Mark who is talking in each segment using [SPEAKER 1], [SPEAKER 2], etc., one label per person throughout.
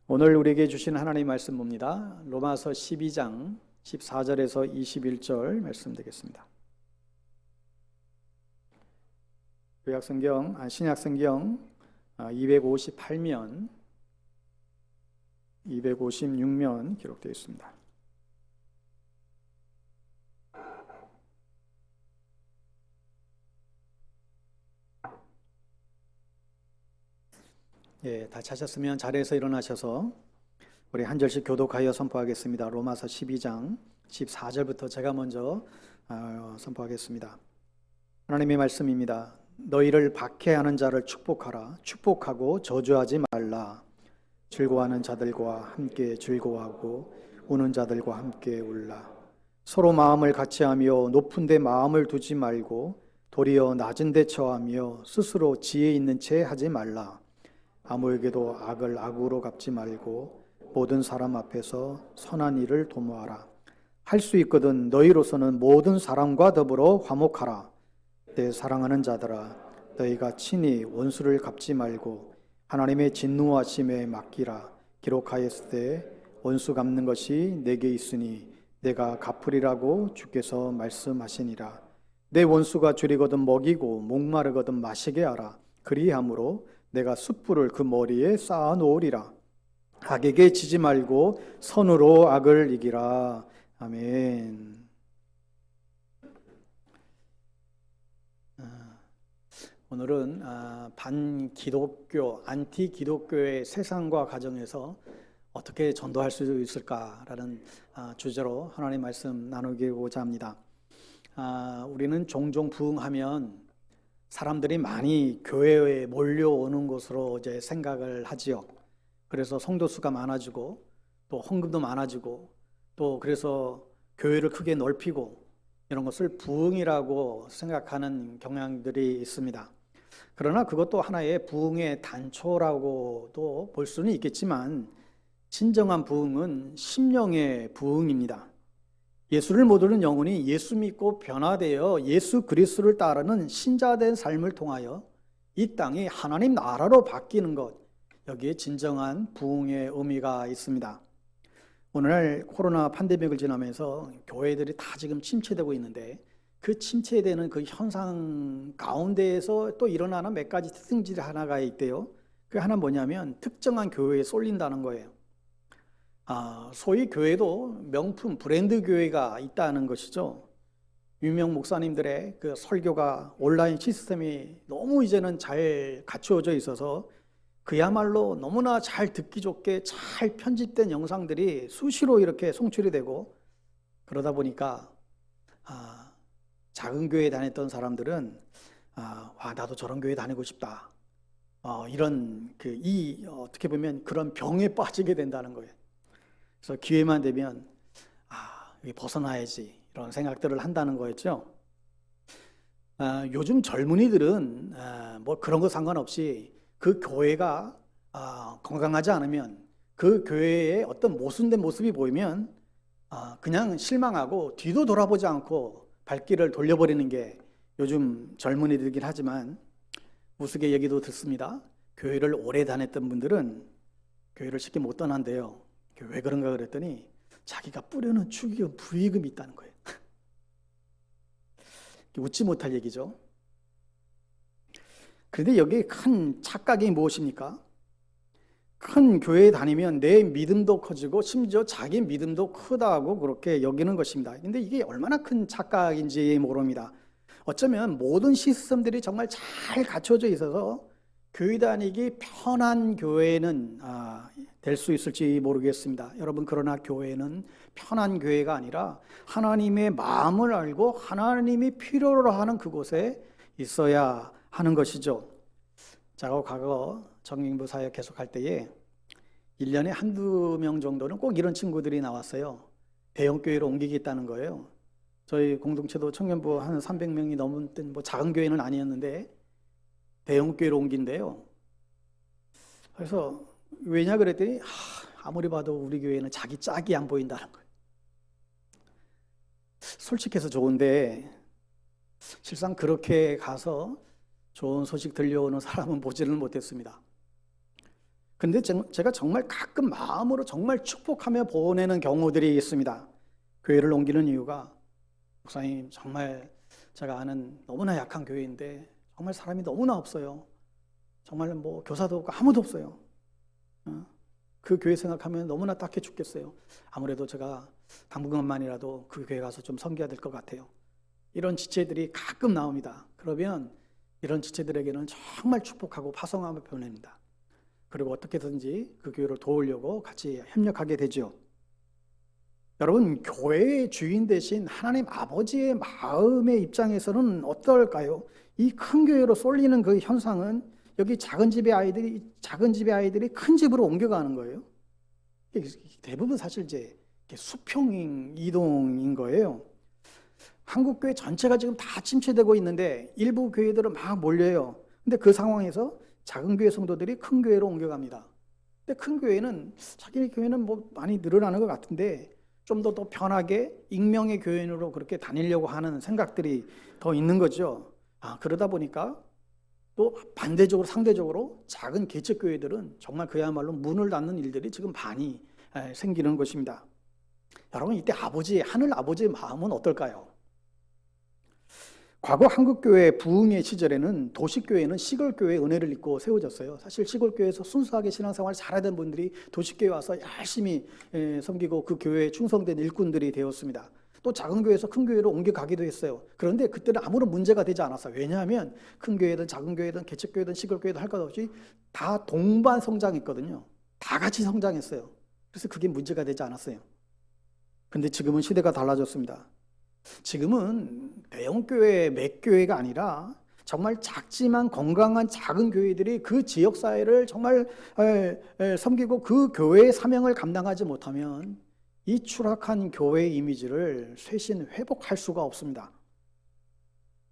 [SPEAKER 1] 오늘 우리에게 주신 하나님의 말씀 봅니다. 로마서 12장 14절에서 21절 말씀 되겠습니다. 신약성경 258면 256면 기록되어 있습니다. 다 찾았으면 자리에서 일어나셔서 우리 한 절씩 교독하여 선포하겠습니다. 로마서 12장 14절부터 제가 먼저 선포하겠습니다. 하나님의 말씀입니다. 너희를 박해하는 자를 축복하라. 축복하고 저주하지 말라. 즐거워하는 자들과 함께 즐거워하고 우는 자들과 함께 울라. 서로 마음을 같이하며 높은 데 마음을 두지 말고 도리어 낮은 데 처하며 스스로 지혜 있는 채 하지 말라. 아무에게도 악을 악으로 갚지 말고 모든 사람 앞에서 선한 일을 도모하라. 할 수 있거든 너희로서는 모든 사람과 더불어 화목하라. 내 사랑하는 자들아, 너희가 친히 원수를 갚지 말고 하나님의 진노하심에 맡기라. 기록하였을 때 원수 갚는 것이 내게 있으니 내가 갚으리라고 주께서 말씀하시니라. 내 원수가 줄이거든 먹이고 목마르거든 마시게 하라. 그리함으로 내가 숯불을 그 머리에 쌓아 놓으리라. 악에게 지지 말고 선으로 악을 이기라. 아멘. 오늘은 반기독교, 안티기독교의 세상과 가정에서 어떻게 전도할 수 있을까라는 주제로 하나님의 말씀 나누고자 합니다. 우리는 종종 부흥하면 사람들이 많이 교회에 몰려오는 것으로 이제 생각을 하지요. 그래서 성도 수가 많아지고 또 헌금도 많아지고 또 그래서 교회를 크게 넓히고 이런 것을 부흥이라고 생각하는 경향들이 있습니다. 그러나 그것도 하나의 부흥의 단초라고도 볼 수는 있겠지만 진정한 부흥은 심령의 부흥입니다. 예수를 모르는 영혼이 예수 믿고 변화되어 예수 그리스도를 따르는 신자된 삶을 통하여 이 땅이 하나님 나라로 바뀌는 것, 여기에 진정한 부흥의 의미가 있습니다. 오늘날 코로나 팬데믹을 지나면서 교회들이 다 지금 침체되고 있는데 그 침체되는 그 현상 가운데에서 또 일어나는 몇 가지 특징들이 하나가 있대요. 그 하나는 뭐냐면 특정한 교회에 쏠린다는 거예요. 소위 교회도 명품 브랜드 교회가 있다는 것이죠. 유명 목사님들의 그 설교가 온라인 시스템이 너무 이제는 잘 갖추어져 있어서 그야말로 너무나 잘 듣기 좋게 잘 편집된 영상들이 수시로 이렇게 송출이 되고 그러다 보니까 작은 교회에 다녔던 사람들은 나도 저런 교회 다니고 싶다. 이런 어떻게 보면 그런 병에 빠지게 된다는 거예요. 그래서 기회만 되면 여기 벗어나야지 이런 생각들을 한다는 거였죠. 요즘 젊은이들은 뭐 그런 거 상관없이 그 교회가 건강하지 않으면 그 교회의 어떤 모순된 모습이 보이면 그냥 실망하고 뒤도 돌아보지 않고 발길을 돌려버리는 게 요즘 젊은이들이긴 하지만 우스개 얘기도 듣습니다. 교회를 오래 다녔던 분들은 교회를 쉽게 못 떠난대요. 왜 그런가 그랬더니 자기가 뿌려놓은 축의금, 부의금이 있다는 거예요. 웃지 못할 얘기죠. 그런데 여기에 큰 착각이 무엇입니까? 큰 교회에 다니면 내 믿음도 커지고 심지어 자기 믿음도 크다고 그렇게 여기는 것입니다. 근데 이게 얼마나 큰 착각인지 모릅니다. 어쩌면 모든 시스템들이 정말 잘 갖춰져 있어서 교회 다니기 편한 교회는 될 수 있을지 모르겠습니다. 여러분, 그러나 교회는 편한 교회가 아니라 하나님의 마음을 알고 하나님이 필요로 하는 그곳에 있어야 하는 것이죠. 제가 과거 정인부 사역 계속할 때에 1년에 한두 명 정도는 꼭 이런 친구들이 나왔어요. 대형교회로 옮기겠다는 거예요. 저희 공동체도 청년부 한 300명이 넘은 뭐 작은 교회는 아니었는데 대형교회로 옮긴대요. 그래서 왜냐 그랬더니 아무리 봐도 우리 교회는 자기 짝이 안 보인다는 거예요. 솔직해서 좋은데 실상 그렇게 가서 좋은 소식 들려오는 사람은 보지는 못했습니다. 근데 제가 정말 가끔 마음으로 정말 축복하며 보내는 경우들이 있습니다. 교회를 옮기는 이유가, 목사님 정말 제가 아는 너무나 약한 교회인데 정말 사람이 너무나 없어요. 정말 뭐 교사도 없고 아무도 없어요. 그 교회 생각하면 너무나 딱해 죽겠어요. 아무래도 제가 당분간만이라도 그 교회 가서 좀 섬겨야 될 것 같아요. 이런 지체들이 가끔 나옵니다. 그러면 이런 지체들에게는 정말 축복하고 파송하며 보냅니다. 그리고 어떻게든지 그 교회를 도우려고 같이 협력하게 되죠. 여러분, 교회의 주인 대신 하나님 아버지의 마음의 입장에서는 어떨까요? 이 큰 교회로 쏠리는 그 현상은 여기 작은 집의 아이들이 큰 집으로 옮겨가는 거예요. 대부분 사실 이제 수평 이동인 거예요. 한국 교회 전체가 지금 다 침체되고 있는데 일부 교회들은 막 몰려요. 근데 그 상황에서 작은 교회 성도들이 큰 교회로 옮겨갑니다. 근데 큰 교회는 자기 교회는 뭐 많이 늘어나는 것 같은데 좀 더 편하게 익명의 교인으로 그렇게 다니려고 하는 생각들이 더 있는 거죠. 그러다 보니까 또 반대적으로 상대적으로 작은 개척 교회들은 정말 그야말로 문을 닫는 일들이 지금 많이 생기는 것입니다. 여러분, 이때 하늘 아버지의 마음은 어떨까요? 과거 한국교회 부흥의 시절에는 도시교회는 시골교회의 은혜를 입고 세워졌어요. 사실 시골교회에서 순수하게 신앙생활을 잘하던 분들이 도시교회에 와서 열심히 섬기고 그 교회에 충성된 일꾼들이 되었습니다. 또 작은 교회에서 큰 교회로 옮겨가기도 했어요. 그런데 그때는 아무런 문제가 되지 않았어요. 왜냐하면 큰 교회든 작은 교회든 개척교회든 시골교회든 할 것 없이 다 동반 성장했거든요. 다 같이 성장했어요. 그래서 그게 문제가 되지 않았어요. 근데 지금은 시대가 달라졌습니다. 지금은 대형교회, 맥교회가 아니라 정말 작지만 건강한 작은 교회들이 그 지역사회를 정말 섬기고 그 교회의 사명을 감당하지 못하면 이 추락한 교회의 이미지를 쇄신 회복할 수가 없습니다.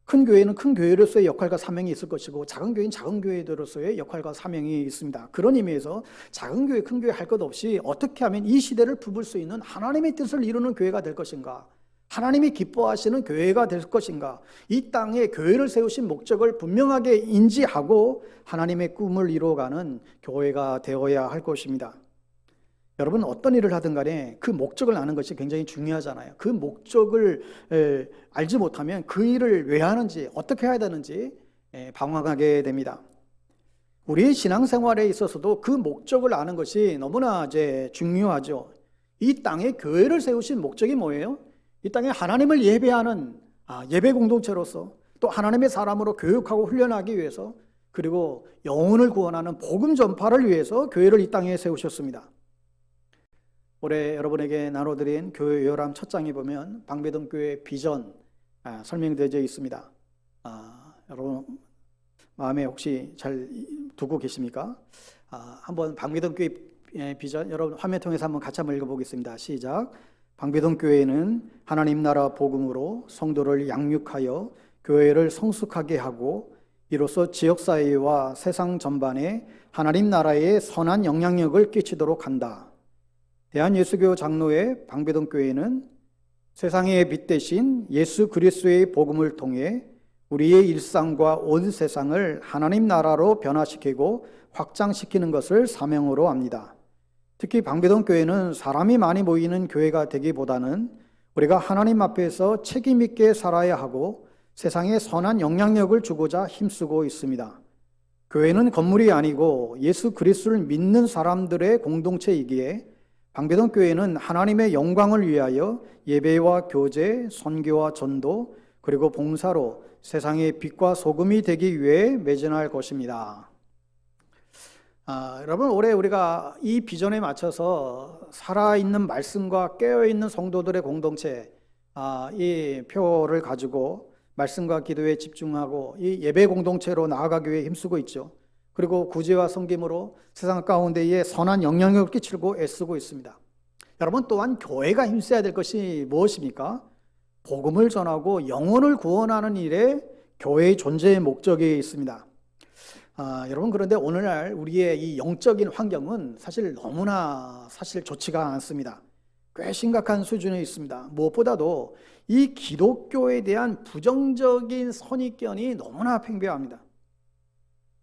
[SPEAKER 1] 큰 교회는 큰 교회로서의 역할과 사명이 있을 것이고 작은 교회는 작은 교회들로서의 역할과 사명이 있습니다. 그런 의미에서 작은 교회, 큰 교회 할 것 없이 어떻게 하면 이 시대를 부을 수 있는 하나님의 뜻을 이루는 교회가 될 것인가, 하나님이 기뻐하시는 교회가 될 것인가, 이 땅에 교회를 세우신 목적을 분명하게 인지하고 하나님의 꿈을 이루어가는 교회가 되어야 할 것입니다. 여러분, 어떤 일을 하든 간에 그 목적을 아는 것이 굉장히 중요하잖아요. 그 목적을 알지 못하면 그 일을 왜 하는지, 어떻게 해야 되는지 방황하게 됩니다. 우리의 신앙생활에 있어서도 그 목적을 아는 것이 너무나 중요하죠. 이 땅에 교회를 세우신 목적이 뭐예요? 이 땅에 하나님을 예배하는 예배 공동체로서, 또 하나님의 사람으로 교육하고 훈련하기 위해서, 그리고 영혼을 구원하는 복음 전파를 위해서 교회를 이 땅에 세우셨습니다. 올해 여러분에게 나눠드린 교회 요람 첫 장에 보면 방배동 교회 비전 설명되어 있습니다. 여러분 마음에 혹시 잘 두고 계십니까? 한번 방배동 교회 비전 여러분 화면 통해서 한번 같이 한번 읽어보겠습니다. 시작. 방배동 교회는 하나님 나라 복음으로 성도를 양육하여 교회를 성숙하게 하고 이로써 지역사회와 세상 전반에 하나님 나라의 선한 영향력을 끼치도록 한다. 대한예수교 장로회 방배동 교회는 세상의 빛 대신 예수 그리스도의 복음을 통해 우리의 일상과 온 세상을 하나님 나라로 변화시키고 확장시키는 것을 사명으로 합니다. 특히 방배동 교회는 사람이 많이 모이는 교회가 되기보다는 우리가 하나님 앞에서 책임 있게 살아야 하고 세상에 선한 영향력을 주고자 힘쓰고 있습니다. 교회는 건물이 아니고 예수 그리스도를 믿는 사람들의 공동체이기에 방배동 교회는 하나님의 영광을 위하여 예배와 교제, 선교와 전도, 그리고 봉사로 세상의 빛과 소금이 되기 위해 매진할 것입니다. 여러분, 올해 우리가 이 비전에 맞춰서 살아있는 말씀과 깨어있는 성도들의 공동체, 이 표를 가지고 말씀과 기도에 집중하고 이 예배 공동체로 나아가기 위해 힘쓰고 있죠. 그리고 구제와 섬김으로 세상 가운데에 선한 영향력을 끼치고 애쓰고 있습니다. 여러분, 또한 교회가 힘써야 될 것이 무엇입니까? 복음을 전하고 영혼을 구원하는 일에 교회의 존재의 목적이 있습니다. 여러분, 그런데 오늘날 우리의 이 영적인 환경은 너무나 좋지가 않습니다. 꽤 심각한 수준에 있습니다. 무엇보다도 이 기독교에 대한 부정적인 선입견이 너무나 팽배합니다.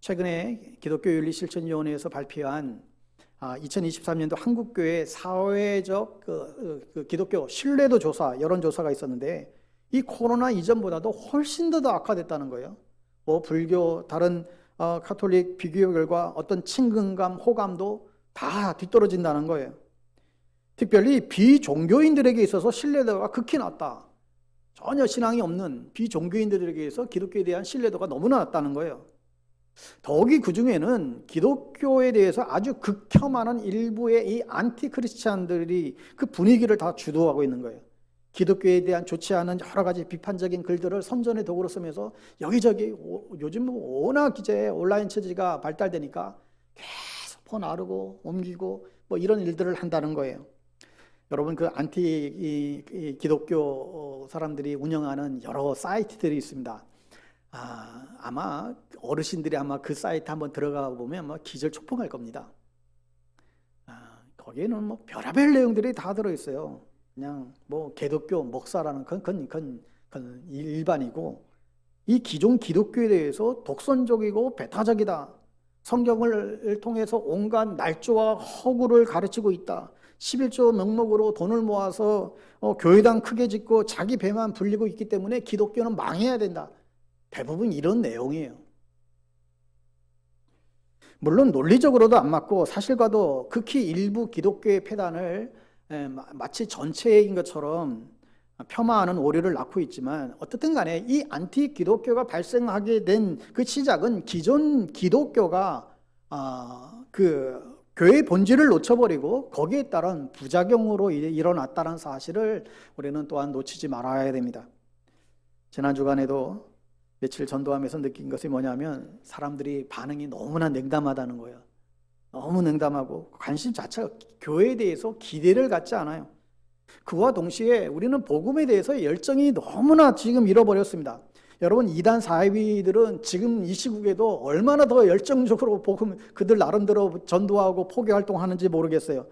[SPEAKER 1] 최근에 기독교윤리실천위원회에서 발표한 2023년도 한국교회 사회적 그 기독교 신뢰도 조사, 여론조사가 있었는데 이 코로나 이전보다도 훨씬 더 악화됐다는 거예요. 뭐 불교, 다른 카톨릭 비교 결과 어떤 친근감, 호감도 다 뒤떨어진다는 거예요. 특별히 비종교인들에게 있어서 신뢰도가 극히 낮다. 전혀 신앙이 없는 비종교인들에게서 기독교에 대한 신뢰도가 너무나 낮다는 거예요. 더욱이 그 중에는 기독교에 대해서 아주 극혐하는 일부의 이 안티크리스찬들이 그 분위기를 다 주도하고 있는 거예요. 기독교에 대한 좋지 않은 여러 가지 비판적인 글들을 선전의 도구로 쓰면서 여기저기 요즘 워낙 이제 온라인 처지가 발달되니까 계속 퍼나르고 옮기고 뭐 이런 일들을 한다는 거예요. 여러분 그 안티 기독교 사람들이 운영하는 여러 사이트들이 있습니다. 아마 어르신들이 아마 그 사이트 한번 들어가 보면 뭐 기절 촉풍할 겁니다. 거기에는 뭐 별의별 내용들이 다 들어있어요. 그냥 뭐 기독교 목사라는 그건 일반이고, 이 기존 기독교에 대해서 독선적이고 배타적이다. 성경을 통해서 온갖 날조와 허구를 가르치고 있다. 11조 명목으로 돈을 모아서 교회당 크게 짓고 자기 배만 불리고 있기 때문에 기독교는 망해야 된다. 대부분 이런 내용이에요. 물론 논리적으로도 안 맞고 사실과도 극히 일부 기독교의 폐단을 마치 전체인 것처럼 폄하하는 오류를 낳고 있지만, 어떻든 간에 이 안티 기독교가 발생하게 된 그 시작은 기존 기독교가 그 교회의 본질을 놓쳐버리고 거기에 따른 부작용으로 일어났다는 사실을 우리는 또한 놓치지 말아야 됩니다. 지난 주간에도 며칠 전도하면서 느낀 것이 뭐냐면 사람들이 반응이 너무나 냉담하다는 거예요. 너무 냉담하고 관심 자체가 교회에 대해서 기대를 갖지 않아요. 그와 동시에 우리는 복음에 대해서 열정이 너무나 지금 잃어버렸습니다. 여러분, 이단 사이비들은 지금 이 시국에도 얼마나 더 열정적으로 복음, 그들 나름대로 전도하고 포교 활동하는지 모르겠어요.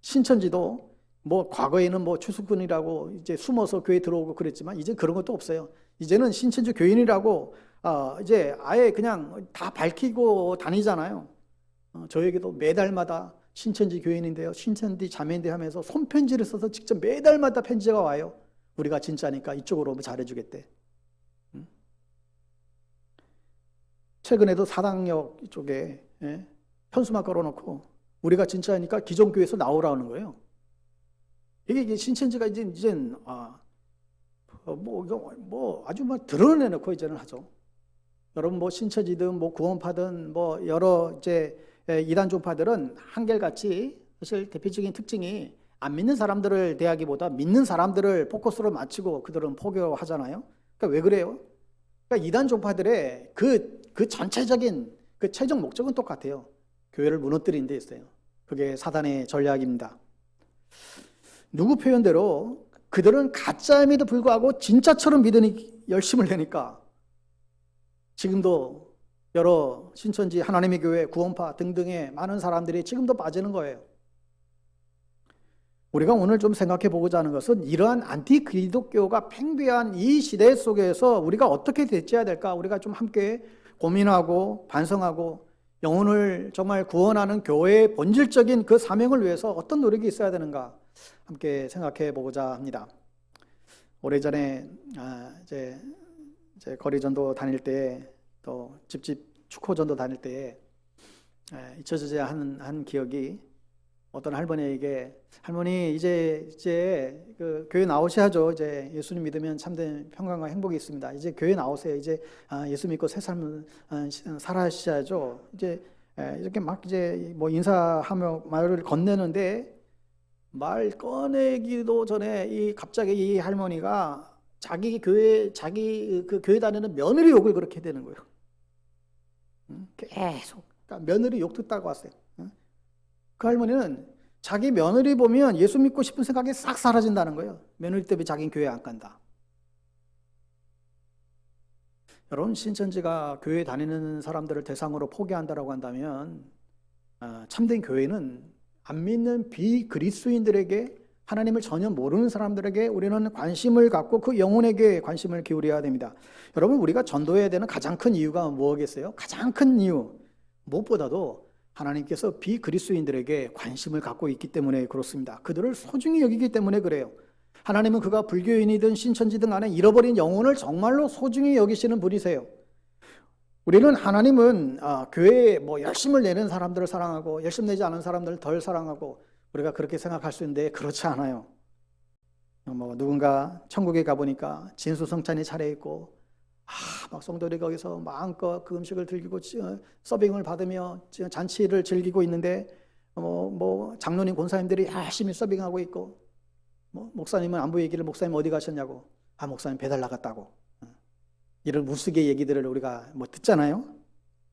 [SPEAKER 1] 신천지도 뭐 과거에는 뭐 추수꾼이라고 이제 숨어서 교회 들어오고 그랬지만 이제 그런 것도 없어요. 이제는 신천지 교인이라고 이제 아예 그냥 다 밝히고 다니잖아요. 저에게도 매달마다 신천지 교인인데요, 신천지 자매인데 하면서 손편지를 써서 직접 매달마다 편지가 와요. 우리가 진짜니까 이쪽으로 잘해주겠대. 최근에도 사당역 쪽에 현수막 걸어놓고 우리가 진짜니까 기존 교회에서 나오라는 거예요. 이게 신천지가 이젠 아주 막 드러내놓고 이제는 하죠. 여러분 뭐 신천지든 뭐 구원파든 뭐 여러 이제 이단 종파들은 한결같이 사실 대표적인 특징이 안 믿는 사람들을 대하기보다 믿는 사람들을 포커스로 맞추고 그들은 포교하잖아요. 그러니까 왜 그래요? 그러니까 이단 종파들의 그 전체적인 그 최종 목적은 똑같아요. 교회를 무너뜨리는 데 있어요. 그게 사단의 전략입니다. 누구 표현대로 그들은 가짜임에도 불구하고 진짜처럼 믿으니 열심을 내니까 지금도 여러 신천지, 하나님의 교회, 구원파 등등의 많은 사람들이 지금도 빠지는 거예요. 우리가 오늘 좀 생각해 보고자 하는 것은 이러한 안티 기독교가 팽배한 이 시대 속에서 우리가 어떻게 대처해야 될까? 우리가 좀 함께 고민하고 반성하고 영혼을 정말 구원하는 교회의 본질적인 그 사명을 위해서 어떤 노력이 있어야 되는가 함께 생각해 보고자 합니다. 오래전에 이제 거리 전도 다닐 때, 또 집집 축호 전도 다닐 때 잊혀지지 않은 기억이, 어떤 할머니에게 할머니 이제 그 교회 나오셔야죠. 이제 예수님 믿으면 참된 평강과 행복이 있습니다. 이제 교회 나오세요. 이제 예수 믿고 새 삶을 살아셔야죠. 이제 이렇게 막 이제 뭐 인사하며 말을 건네는데 말 꺼내기도 전에 갑자기 이 할머니가 자기 그 교회 다니는 며느리 욕을 그렇게 되는 거예요. 계속. 그러니까 며느리 욕 듣다고 왔어요. 그 할머니는 자기 며느리 보면 예수 믿고 싶은 생각이 싹 사라진다는 거예요. 며느리 때문에 자기는 교회 안 간다. 여러분, 신천지가 교회 다니는 사람들을 대상으로 포기한다라고 한다면 참된 교회는 안 믿는 비그리스도인들에게, 하나님을 전혀 모르는 사람들에게 우리는 관심을 갖고 그 영혼에게 관심을 기울여야 됩니다. 여러분, 우리가 전도해야 되는 가장 큰 이유가 뭐겠어요? 가장 큰 이유, 무엇보다도 하나님께서 비그리스도인들에게 관심을 갖고 있기 때문에 그렇습니다. 그들을 소중히 여기기 때문에 그래요. 하나님은 그가 불교인이든 신천지든 간에 잃어버린 영혼을 정말로 소중히 여기시는 분이세요. 우리는 하나님은 교회에 열심을 내는 사람들을 사랑하고 열심 내지 않은 사람들을 덜 사랑하고 우리가 그렇게 생각할 수 있는데 그렇지 않아요. 누군가 천국에 가보니까 진수성찬이 차려있고 막 성도들이 거기서 마음껏 그 음식을 즐기고 서빙을 받으며 잔치를 즐기고 있는데 장로님 권사님들이 열심히 서빙하고 있고 목사님은 안부 얘기를 목사님 어디 가셨냐고 목사님 배달 나갔다고 이런 무식의 얘기들을 우리가 듣잖아요.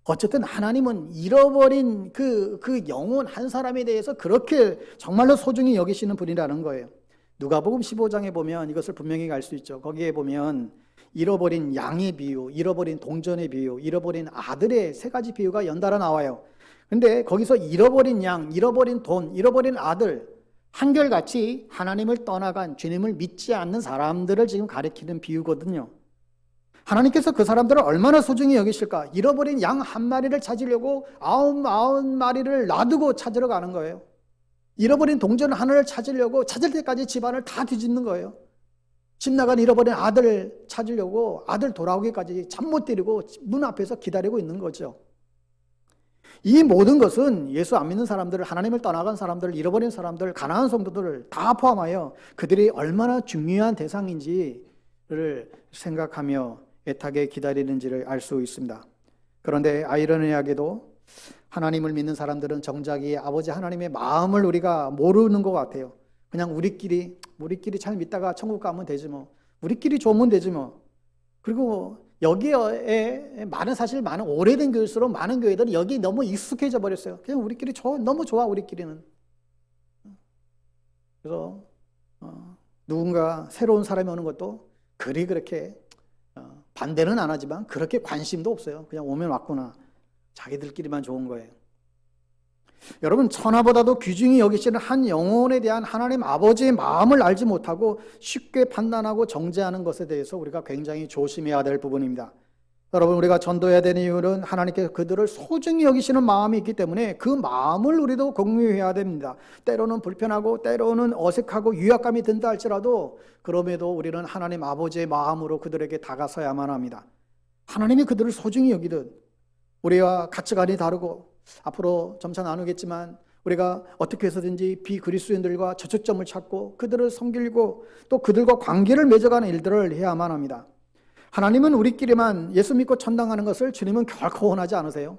[SPEAKER 1] 어쨌든 하나님은 잃어버린 그 영혼 한 사람에 대해서 그렇게 정말로 소중히 여기시는 분이라는 거예요. 누가복음 15장에 보면 이것을 분명히 알 수 있죠. 거기에 보면 잃어버린 양의 비유, 잃어버린 동전의 비유, 잃어버린 아들의 세 가지 비유가 연달아 나와요. 근데 거기서 잃어버린 양, 잃어버린 돈, 잃어버린 아들 한결같이 하나님을 떠나간 주님을 믿지 않는 사람들을 지금 가리키는 비유거든요. 하나님께서 그 사람들을 얼마나 소중히 여기실까? 잃어버린 양 한 마리를 찾으려고 99마리를 놔두고 찾으러 가는 거예요. 잃어버린 동전 하나를 찾으려고 찾을 때까지 집안을 다 뒤집는 거예요. 집 나간 잃어버린 아들을 찾으려고 아들 돌아오기까지 잠 못 때리고 문 앞에서 기다리고 있는 거죠. 이 모든 것은 예수 안 믿는 사람들을, 하나님을 떠나간 사람들, 잃어버린 사람들, 가난한 성도들을 다 포함하여 그들이 얼마나 중요한 대상인지를 생각하며 애타게 기다리는지를 알 수 있습니다. 그런데 아이러니하게도 하나님을 믿는 사람들은 정작 이 아버지 하나님의 마음을 우리가 모르는 것 같아요. 그냥 우리끼리 잘 믿다가 천국 가면 되지 뭐. 우리끼리 좋으면 되지 뭐. 그리고 여기에 사실 많은 오래된 교회일수록 많은 교회들은 여기 너무 익숙해져 버렸어요. 그냥 우리끼리 너무 좋아 우리끼리는. 그래서 누군가 새로운 사람이 오는 것도 그렇게 반대는 안 하지만 그렇게 관심도 없어요. 그냥 오면 왔구나. 자기들끼리만 좋은 거예요. 여러분, 천하보다도 귀중히 여기시는 한 영혼에 대한 하나님 아버지의 마음을 알지 못하고 쉽게 판단하고 정죄하는 것에 대해서 우리가 굉장히 조심해야 될 부분입니다. 여러분, 우리가 전도해야 되는 이유는 하나님께서 그들을 소중히 여기시는 마음이 있기 때문에 그 마음을 우리도 공유해야 됩니다. 때로는 불편하고 때로는 어색하고 유약감이 든다 할지라도 그럼에도 우리는 하나님 아버지의 마음으로 그들에게 다가서야만 합니다. 하나님이 그들을 소중히 여기듯 우리와 가치관이 다르고 앞으로 점차 나누겠지만 우리가 어떻게 해서든지 비그리스도인들과 저초점을 찾고 그들을 섬기고 또 그들과 관계를 맺어가는 일들을 해야만 합니다. 하나님은 우리끼리만 예수 믿고 천당하는 것을 주님은 결코 원하지 않으세요.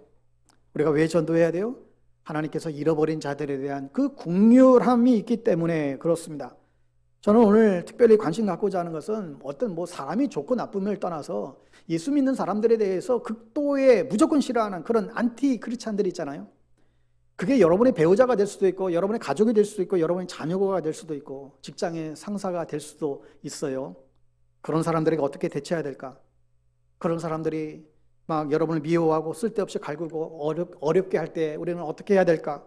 [SPEAKER 1] 우리가 왜 전도해야 돼요? 하나님께서 잃어버린 자들에 대한 그 국률함이 있기 때문에 그렇습니다. 저는 오늘 특별히 관심 갖고자 하는 것은 어떤 사람이 좋고 나쁨을 떠나서 예수 믿는 사람들에 대해서 극도의 무조건 싫어하는 그런 안티 크리스찬들이 있잖아요. 그게 여러분의 배우자가 될 수도 있고 여러분의 가족이 될 수도 있고 여러분의 자녀가 될 수도 있고 직장의 상사가 될 수도 있어요. 그런 사람들에게 어떻게 대처해야 될까? 그런 사람들이 막 여러분을 미워하고 쓸데없이 갈구고 어렵게 할 때 우리는 어떻게 해야 될까?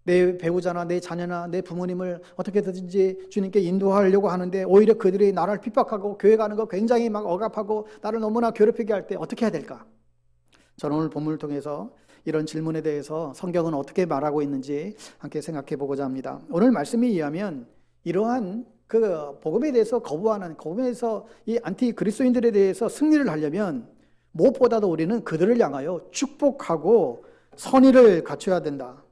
[SPEAKER 1] 내 배우자나 내 자녀나 내 부모님을 어떻게든지 주님께 인도하려고 하는데 오히려 그들이 나를 핍박하고 교회 가는 거 굉장히 막 억압하고 나를 너무나 괴롭히게 할 때 어떻게 해야 될까? 저는 오늘 본문을 통해서 이런 질문에 대해서 성경은 어떻게 말하고 있는지 함께 생각해 보고자 합니다. 오늘 말씀에 의하면 이러한 그 복음에 대해서 거부하는, 복음에서 이 안티 그리스도인들에 대해서 승리를 하려면 무엇보다도 우리는 그들을 향하여 축복하고 선의를 갖춰야 된다.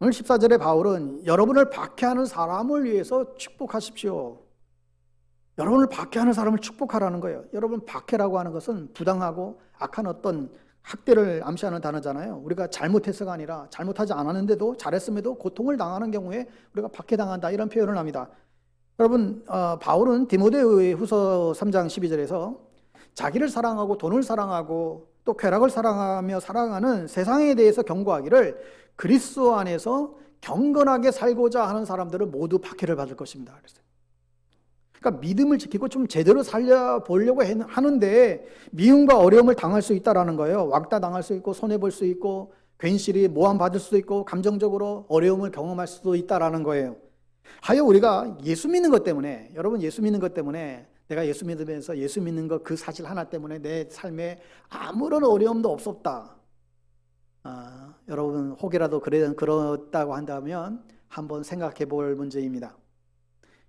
[SPEAKER 1] 오늘 14절에 바울은 여러분을 박해하는 사람을 위해서 축복하십시오. 여러분을 박해하는 사람을 축복하라는 거예요. 여러분, 박해라고 하는 것은 부당하고 악한 어떤 학대를 암시하는 단어잖아요. 우리가 잘못해서가 아니라 잘못하지 않았는데도 잘했음에도 고통을 당하는 경우에 우리가 박해당한다 이런 표현을 합니다. 여러분, 바울은 디모데후서 3장 12절에서 자기를 사랑하고 돈을 사랑하고 또 쾌락을 사랑하며 사랑하는 세상에 대해서 경고하기를 그리스도 안에서 경건하게 살고자 하는 사람들은 모두 박해를 받을 것입니다. 그랬어요. 그러니까 믿음을 지키고 좀 제대로 살려보려고 하는데 미움과 어려움을 당할 수 있다는 거예요. 왕따 당할 수 있고 손해볼 수 있고 괜시리 모함받을 수도 있고 감정적으로 어려움을 경험할 수도 있다는 거예요. 하여 우리가 예수 믿는 것 때문에, 여러분, 예수 믿는 것 때문에, 내가 예수 믿으면서 예수 믿는 것 그 사실 하나 때문에 내 삶에 아무런 어려움도 없었다, 여러분 혹이라도 그렇다고 한다면 한번 생각해 볼 문제입니다.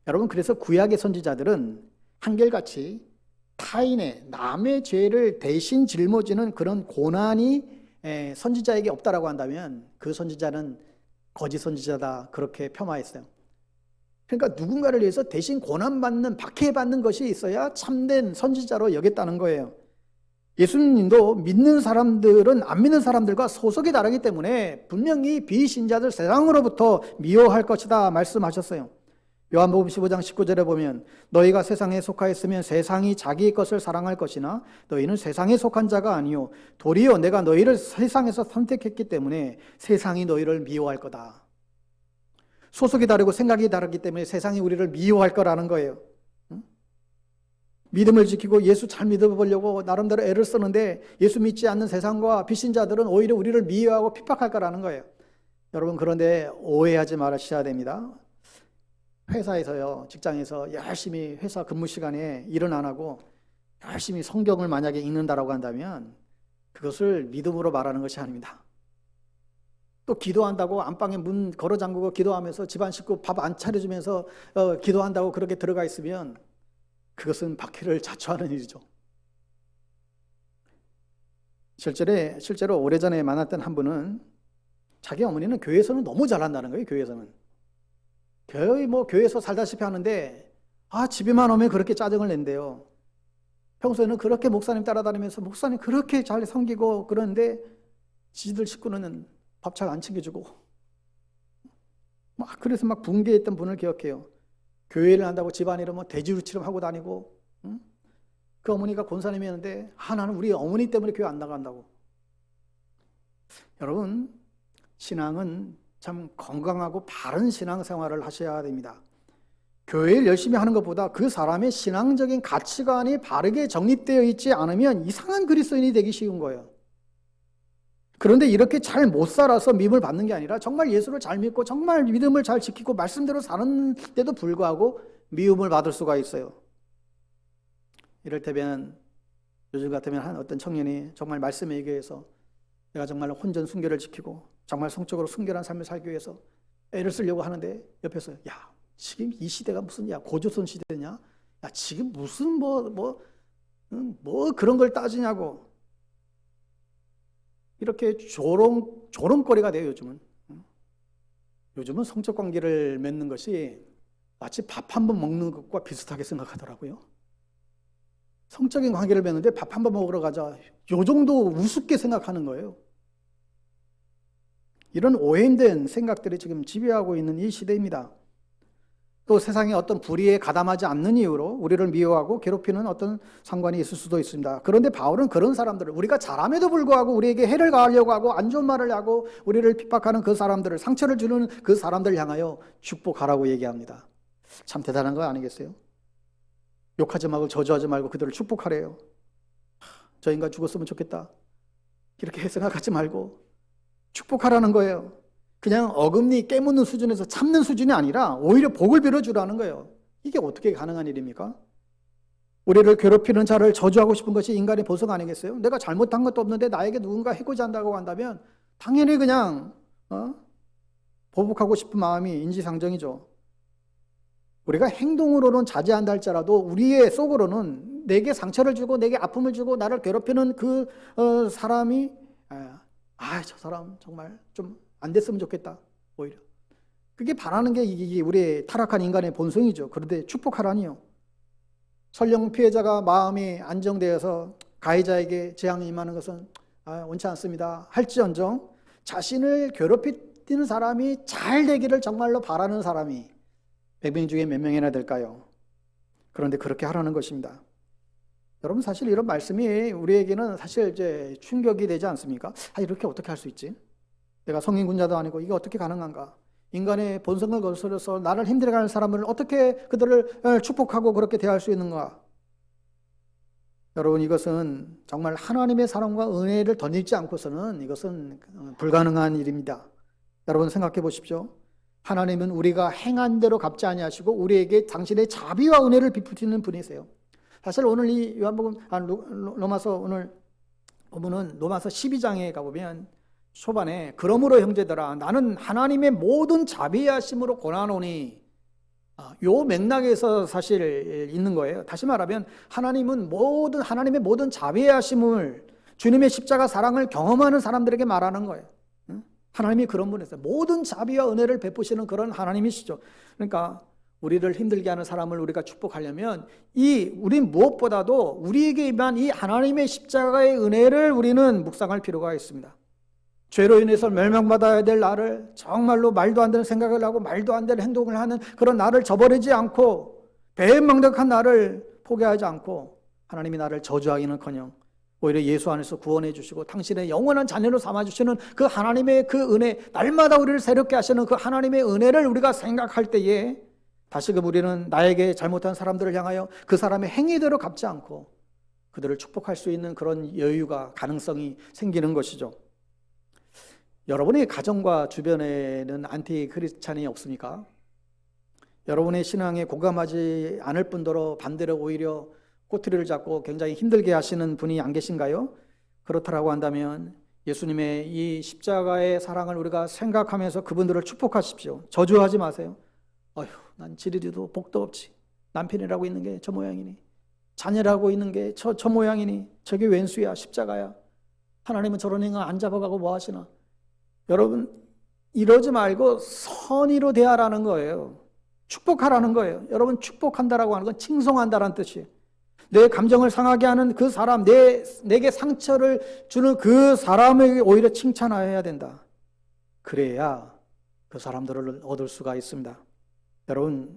[SPEAKER 1] 여러분, 그래서 구약의 선지자들은 한결같이 타인의 남의 죄를 대신 짊어지는 그런 고난이 선지자에게 없다라고 한다면 그 선지자는 거짓 선지자다, 그렇게 폄하했어요. 그러니까 누군가를 위해서 대신 고난받는, 박해받는 것이 있어야 참된 선지자로 여겼다는 거예요. 예수님도 믿는 사람들은 안 믿는 사람들과 소속이 다르기 때문에 분명히 비신자들 세상으로부터 미워할 것이다 말씀하셨어요. 요한복음 15장 19절에 보면 너희가 세상에 속하였으면 세상이 자기의 것을 사랑할 것이나 너희는 세상에 속한 자가 아니요 도리어 내가 너희를 세상에서 선택했기 때문에 세상이 너희를 미워할 거다. 소속이 다르고 생각이 다르기 때문에 세상이 우리를 미워할 거라는 거예요. 믿음을 지키고 예수 잘 믿어보려고 나름대로 애를 쓰는데 예수 믿지 않는 세상과 비신자들은 오히려 우리를 미워하고 핍박할 거라는 거예요. 여러분, 그런데 오해하지 말으셔야 됩니다. 회사에서요, 직장에서 열심히 회사 근무 시간에 일은 안 하고 열심히 성경을 만약에 읽는다라고 한다면 그것을 믿음으로 말하는 것이 아닙니다. 또 기도한다고 안방에 문 걸어 잠그고 기도하면서 집안 식구 밥 안 차려주면서 기도한다고 그렇게 들어가 있으면 그것은 박해를 자초하는 일이죠. 실제로 오래전에 만났던 한 분은 자기 어머니는 교회에서는 너무 잘한다는 거예요. 교회에서 살다시피 하는데 집에만 오면 그렇게 짜증을 낸대요. 평소에는 그렇게 목사님 따라다니면서 목사님 그렇게 잘 섬기고 그러는데 지들 식구는 밥 잘 안 챙겨주고 그래서 붕괴했던 분을 기억해요. 교회를 한다고 집안일은 돼지우치름 하고 다니고, 그 어머니가 권사님이었는데 나는 우리 어머니 때문에 교회 안 나간다고. 여러분, 신앙은 참 건강하고 바른 신앙생활을 하셔야 됩니다. 교회를 열심히 하는 것보다 그 사람의 신앙적인 가치관이 바르게 정립되어 있지 않으면 이상한 그리스도인이 되기 쉬운 거예요. 그런데 이렇게 잘 못 살아서 미움을 받는 게 아니라 정말 예수를 잘 믿고 정말 믿음을 잘 지키고 말씀대로 사는데도 불구하고 미움을 받을 수가 있어요. 이를테면 요즘 같으면 한 어떤 청년이 정말 말씀에 의해서 내가 정말 혼전 순결을 지키고 정말 성적으로 순결한 삶을 살기 위해서 애를 쓰려고 하는데 옆에서 지금 이 시대가 무슨 고조선 시대냐? 지금 무슨 그런 걸 따지냐고. 이렇게 조롱거리가 돼요, 요즘은. 요즘은 성적 관계를 맺는 것이 마치 밥 한 번 먹는 것과 비슷하게 생각하더라고요. 성적인 관계를 맺는데 밥 한 번 먹으러 가자. 요 정도 우습게 생각하는 거예요. 이런 오해된 생각들이 지금 지배하고 있는 이 시대입니다. 또 세상에 어떤 불의에 가담하지 않는 이유로 우리를 미워하고 괴롭히는 어떤 상관이 있을 수도 있습니다. 그런데 바울은 그런 사람들을, 우리가 잘함에도 불구하고 우리에게 해를 가하려고 하고 안 좋은 말을 하고 우리를 핍박하는 그 사람들을, 상처를 주는 그 사람들을 향하여 축복하라고 얘기합니다. 참 대단한 거 아니겠어요? 욕하지 말고 저주하지 말고 그들을 축복하래요. 저 인간 죽었으면 좋겠다, 이렇게 생각하지 말고 축복하라는 거예요. 그냥 어금니 깨묻는 수준에서 참는 수준이 아니라 오히려 복을 빌어주라는 거예요. 이게 어떻게 가능한 일입니까? 우리를 괴롭히는 자를 저주하고 싶은 것이 인간의 본성 아니겠어요? 내가 잘못한 것도 없는데 나에게 누군가 해코지 한다고 한다면 당연히 그냥 보복하고 싶은 마음이 인지상정이죠. 우리가 행동으로는 자제한다 할지라도 우리의 속으로는 내게 상처를 주고 내게 아픔을 주고 나를 괴롭히는 그 사람이 저 사람 정말 좀 안 됐으면 좋겠다. 오히려 그게 바라는 게 이게 우리의 타락한 인간의 본성이죠. 그런데 축복하라니요. 설령 피해자가 마음이 안정되어서 가해자에게 재앙이 임하는 것은 원치 않습니다 할지언정 자신을 괴롭히는 사람이 잘 되기를 정말로 바라는 사람이 100명 중에 몇 명이나 될까요? 그런데 그렇게 하라는 것입니다. 여러분, 사실 이런 말씀이 우리에게는 사실 이제 충격이 되지 않습니까? 이렇게 어떻게 할 수 있지? 내가 성인군자도 아니고 이게 어떻게 가능한가? 인간의 본성을 거스려서 나를 힘들게 하는 사람을 어떻게 그들을 축복하고 그렇게 대할 수 있는가? 여러분, 이것은 정말 하나님의 사랑과 은혜를 덧입지 않고서는 이것은 불가능한 일입니다. 여러분 생각해 보십시오. 하나님은 우리가 행한 대로 갚지 아니하시고 우리에게 당신의 자비와 은혜를 베푸시는 분이세요. 사실 오늘 이 요한복음 로마서 오늘 본문은 로마서 12장에 가보면 초반에 그러므로 형제들아 나는 하나님의 모든 자비하심으로 고난하노니 요 맥락에서 사실 있는 거예요. 다시 말하면 하나님의 모든 자비하심을 주님의 십자가 사랑을 경험하는 사람들에게 말하는 거예요. 하나님이 그런 분이세요. 모든 자비와 은혜를 베푸시는 그런 하나님이시죠. 그러니까 우리를 힘들게 하는 사람을 우리가 축복하려면 우린 무엇보다도 우리에게 임한 이 하나님의 십자가의 은혜를 우리는 묵상할 필요가 있습니다. 죄로 인해서 멸망받아야 될 나를, 정말로 말도 안 되는 생각을 하고 말도 안 되는 행동을 하는 그런 나를 저버리지 않고, 배은망덕한 나를 포기하지 않고 하나님이 나를 저주하기는커녕 오히려 예수 안에서 구원해 주시고 당신의 영원한 자녀로 삼아주시는 그 하나님의 그 은혜, 날마다 우리를 새롭게 하시는 그 하나님의 은혜를 우리가 생각할 때에 다시금 우리는 나에게 잘못한 사람들을 향하여 그 사람의 행위대로 갚지 않고 그들을 축복할 수 있는 그런 여유가, 가능성이 생기는 것이죠. 여러분의 가정과 주변에는 안티 크리스찬이 없습니까? 여러분의 신앙에 공감하지 않을 뿐더러 반대로 오히려 꼬투리를 잡고 굉장히 힘들게 하시는 분이 안 계신가요? 그렇다라고 한다면 예수님의 이 십자가의 사랑을 우리가 생각하면서 그분들을 축복하십시오. 저주하지 마세요. 어휴, 난 지리리도 복도 없지. 남편이라고 있는 게 저 모양이니, 자녀라고 있는 게 저 모양이니, 저게 웬수야, 십자가야. 하나님은 저런 행을 안 잡아가고 뭐 하시나? 여러분, 이러지 말고 선의로 대하라는 거예요. 축복하라는 거예요. 여러분, 축복한다라고 하는 건 칭송한다라는 뜻이에요. 내 감정을 상하게 하는 그 사람, 내게 상처를 주는 그 사람에게 오히려 칭찬해야 된다. 그래야 그 사람들을 얻을 수가 있습니다. 여러분,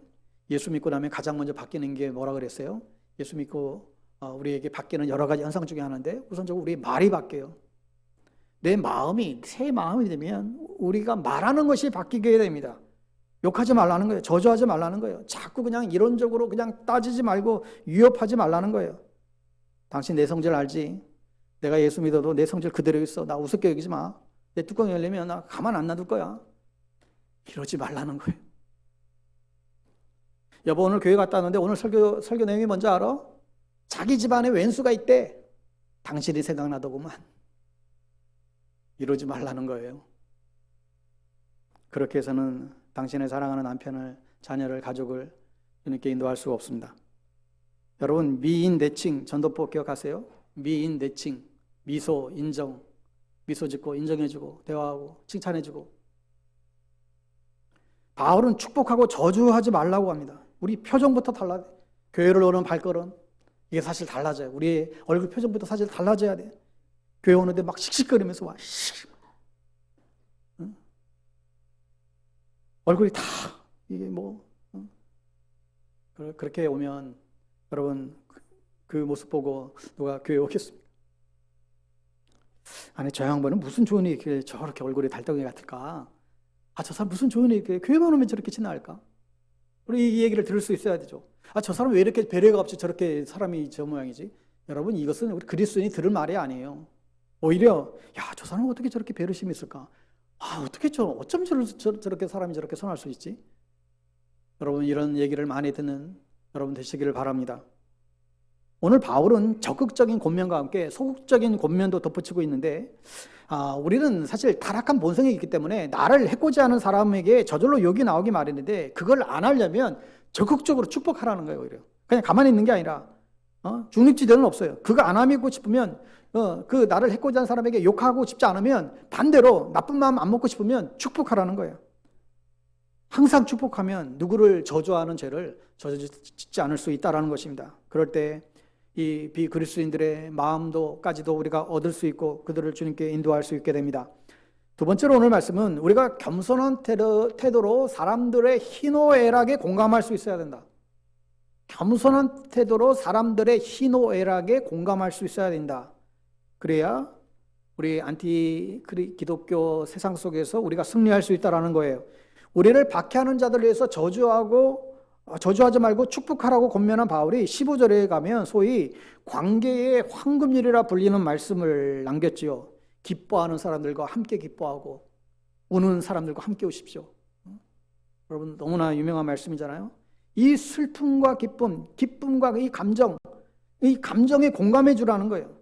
[SPEAKER 1] 예수 믿고 나면 가장 먼저 바뀌는 게 뭐라 그랬어요? 예수 믿고 우리에게 바뀌는 여러 가지 현상 중에 하나인데, 우선적으로 우리의 말이 바뀌어요. 새 마음이 되면 우리가 말하는 것이 바뀌게 됩니다. 욕하지 말라는 거예요. 저주하지 말라는 거예요. 자꾸 그냥 이론적으로 그냥 따지지 말고 위협하지 말라는 거예요. 당신 내 성질 알지? 내가 예수 믿어도 내 성질 그대로 있어. 나 우습게 여기지 마. 내 뚜껑 열리면 나 가만 안 놔둘 거야. 이러지 말라는 거예요. 여보, 오늘 교회 갔다 왔는데 오늘 설교 내용이 뭔지 알아? 자기 집안에 왼수가 있대. 당신이 생각나더구만. 이러지 말라는 거예요. 그렇게 해서는 당신의 사랑하는 남편을, 자녀를, 가족을 주님께 인도할 수가 없습니다. 여러분, 미인 내칭 전도법 기억하세요? 미인 내칭, 미소, 인정, 미소 짓고 인정해주고 대화하고 칭찬해주고. 바울은 축복하고 저주하지 말라고 합니다. 우리 표정부터 달라야 돼. 교회를 오는 발걸음, 이게 사실 달라져요. 우리의 얼굴 표정부터 사실 달라져야 돼. 교회 오는데 막 씩씩거리면서 와. 응? 얼굴이 다 이게 뭐 그렇게 오면 여러분 그 모습 보고 누가 교회 오겠습니까? 아니, 저 양반은 무슨 좋은 일이 저렇게 얼굴이 달덩이 같을까? 저 사람 무슨 좋은 일이 교회만 오면 저렇게 지나갈까? 우리 이 얘기를 들을 수 있어야 되죠. 저 사람 왜 이렇게 배려가 없이 저렇게 사람이 저 모양이지? 여러분, 이것은 우리 그리스도인이 들을 말이 아니에요. 오히려 저 사람은 어떻게 저렇게 배려심이 있을까? 어떻게 어쩜 저렇게 사람이 저렇게 선할 수 있지? 여러분, 이런 얘기를 많이 듣는 여러분 되시기를 바랍니다. 오늘 바울은 적극적인 권면과 함께 소극적인 권면도 덧붙이고 있는데, 우리는 사실 타락한 본성이 있기 때문에 나를 해코지 하는 사람에게 저절로 욕이 나오기 마련인데, 그걸 안 하려면 적극적으로 축복하라는 거예요. 오히려 그냥 가만히 있는 게 아니라 중립지대는 없어요. 그거 안 하고 싶으면 그 나를 해코지 하는 사람에게 욕하고 싶지 않으면 반대로 나쁜 마음 안 먹고 싶으면 축복하라는 거예요. 항상 축복하면 누구를 저주하는 죄를 저지르지 않을 수 있다는 것입니다. 그럴 때 이 비그리스도인들의 마음도까지도 우리가 얻을 수 있고 그들을 주님께 인도할 수 있게 됩니다. 두 번째로 오늘 말씀은 우리가 겸손한 태도로 사람들의 희노애락에 공감할 수 있어야 된다. 겸손한 태도로 사람들의 희노애락에 공감할 수 있어야 된다. 그래야 우리 안티 기독교 세상 속에서 우리가 승리할 수 있다는 거예요. 우리를 박해하는 자들을 위해서 저주하지 말고 축복하라고 권면한 바울이 15절에 가면 소위 관계의 황금률이라 불리는 말씀을 남겼지요. 기뻐하는 사람들과 함께 기뻐하고 우는 사람들과 함께 우십시오. 여러분, 너무나 유명한 말씀이잖아요. 이 슬픔과 기쁨과 이 감정에 공감해 주라는 거예요.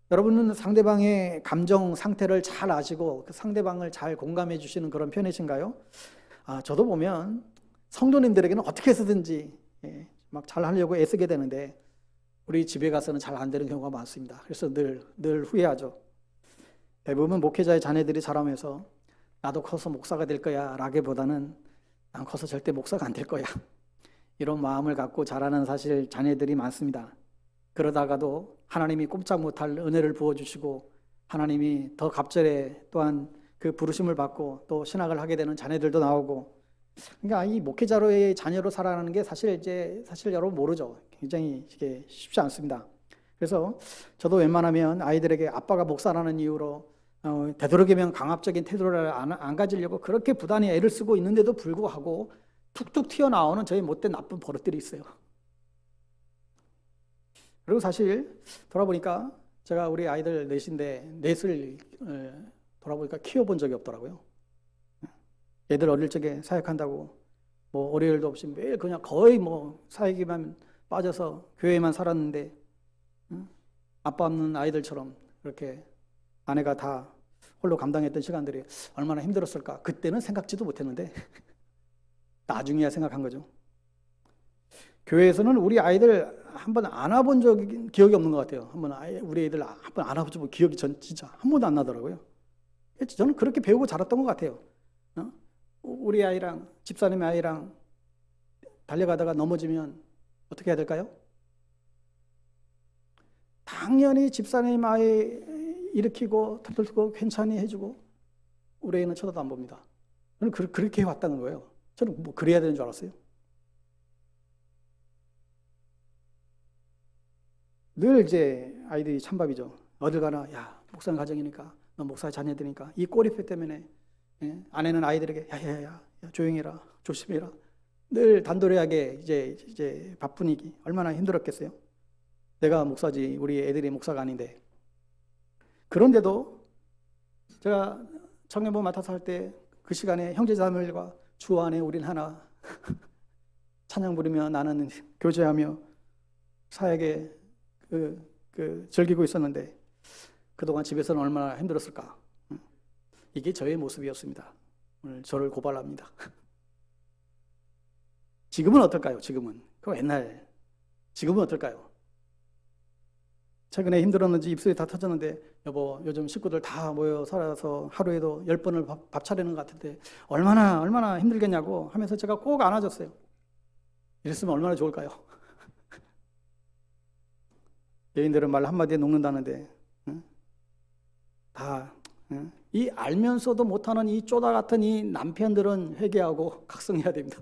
[SPEAKER 1] 여러분은 상대방의 감정 상태를 잘 아시고 그 상대방을 잘 공감해 주시는 그런 편이신가요? 저도 보면 성도님들에게는 어떻게 해서든지 막 잘 하려고 애쓰게 되는데 우리 집에 가서는 잘 안 되는 경우가 많습니다. 그래서 늘 후회하죠. 대부분 목회자의 자녀들이 자라면서 나도 커서 목사가 될 거야 라기보다는 난 커서 절대 목사가 안 될 거야 이런 마음을 갖고 자라는 사실 자녀들이 많습니다. 그러다가도 하나님이 꼼짝 못할 은혜를 부어주시고 하나님이 더 갑절에 또한 그 부르심을 받고 또 신학을 하게 되는 자녀들도 나오고, 그러니까 이 목회자로의 자녀로 살아가는 게 사실 여러분 모르죠. 굉장히 이게 쉽지 않습니다. 그래서 저도 웬만하면 아이들에게 아빠가 목사라는 이유로 되도록이면 강압적인 태도를 안 가지려고 그렇게 부단히 애를 쓰고 있는데도 불구하고 툭툭 튀어나오는 저희 못된 나쁜 버릇들이 있어요. 그리고 사실 돌아보니까 제가 우리 아이들 넷을 돌아보니까 키워본 적이 없더라고요. 애들 어릴 적에 사역한다고 뭐 월요일도 없이 매일 그냥 거의 뭐 사역에만 빠져서 교회에만 살았는데 아빠 없는 아이들처럼 그렇게 아내가 다 홀로 감당했던 시간들이 얼마나 힘들었을까. 그때는 생각지도 못했는데 나중에야 생각한 거죠. 교회에서는 우리 아이들 한번 안아본 기억이 없는 것 같아요. 우리 애들 한번 안아본 기억이 진짜 한 번도 안 나더라고요. 저는 그렇게 배우고 자랐던 것 같아요. 우리 아이랑 집사님의 아이랑 달려가다가 넘어지면 어떻게 해야 될까요? 당연히 집사님 아이 일으키고 털털고 괜찮이 해주고 우리 애는 쳐다도 안 봅니다. 저는 그렇게 해왔다는 거예요. 저는 뭐 그래야 되는 줄 알았어요. 늘 이제 아이들이 찬밥이죠. 어딜 가나 야 목사님 가정이니까 너 목사 자녀들이니까 이 꼬리표 때문에 아내는 아이들에게 야야야 조용히 해라 조심해라 늘 단도리하게 이제 바쁘니 얼마나 힘들었겠어요. 내가 목사지 우리 애들이 목사가 아닌데. 그런데도 제가 청년부 맡아서 할 때 그 시간에 형제자매들과 주 안에 우린 하나 찬양 부르며 나는 교제하며 사역에 즐기고 있었는데 그동안 집에서는 얼마나 힘들었을까. 이게 저의 모습이었습니다. 오늘 저를 고발합니다. 지금은 어떨까요? 지금은 지금은 어떨까요? 최근에 힘들었는지 입술이 다 터졌는데 여보 요즘 식구들 다 모여 살아서 하루에도 10번을 밥 차리는 것 같은데 얼마나 힘들겠냐고 하면서 제가 꼭 안아줬어요. 이랬으면 얼마나 좋을까요? 여인들은 말 한마디에 녹는다는데 이 알면서도 못하는 이 쪼다 같은 이 남편들은 회개하고 각성해야 됩니다.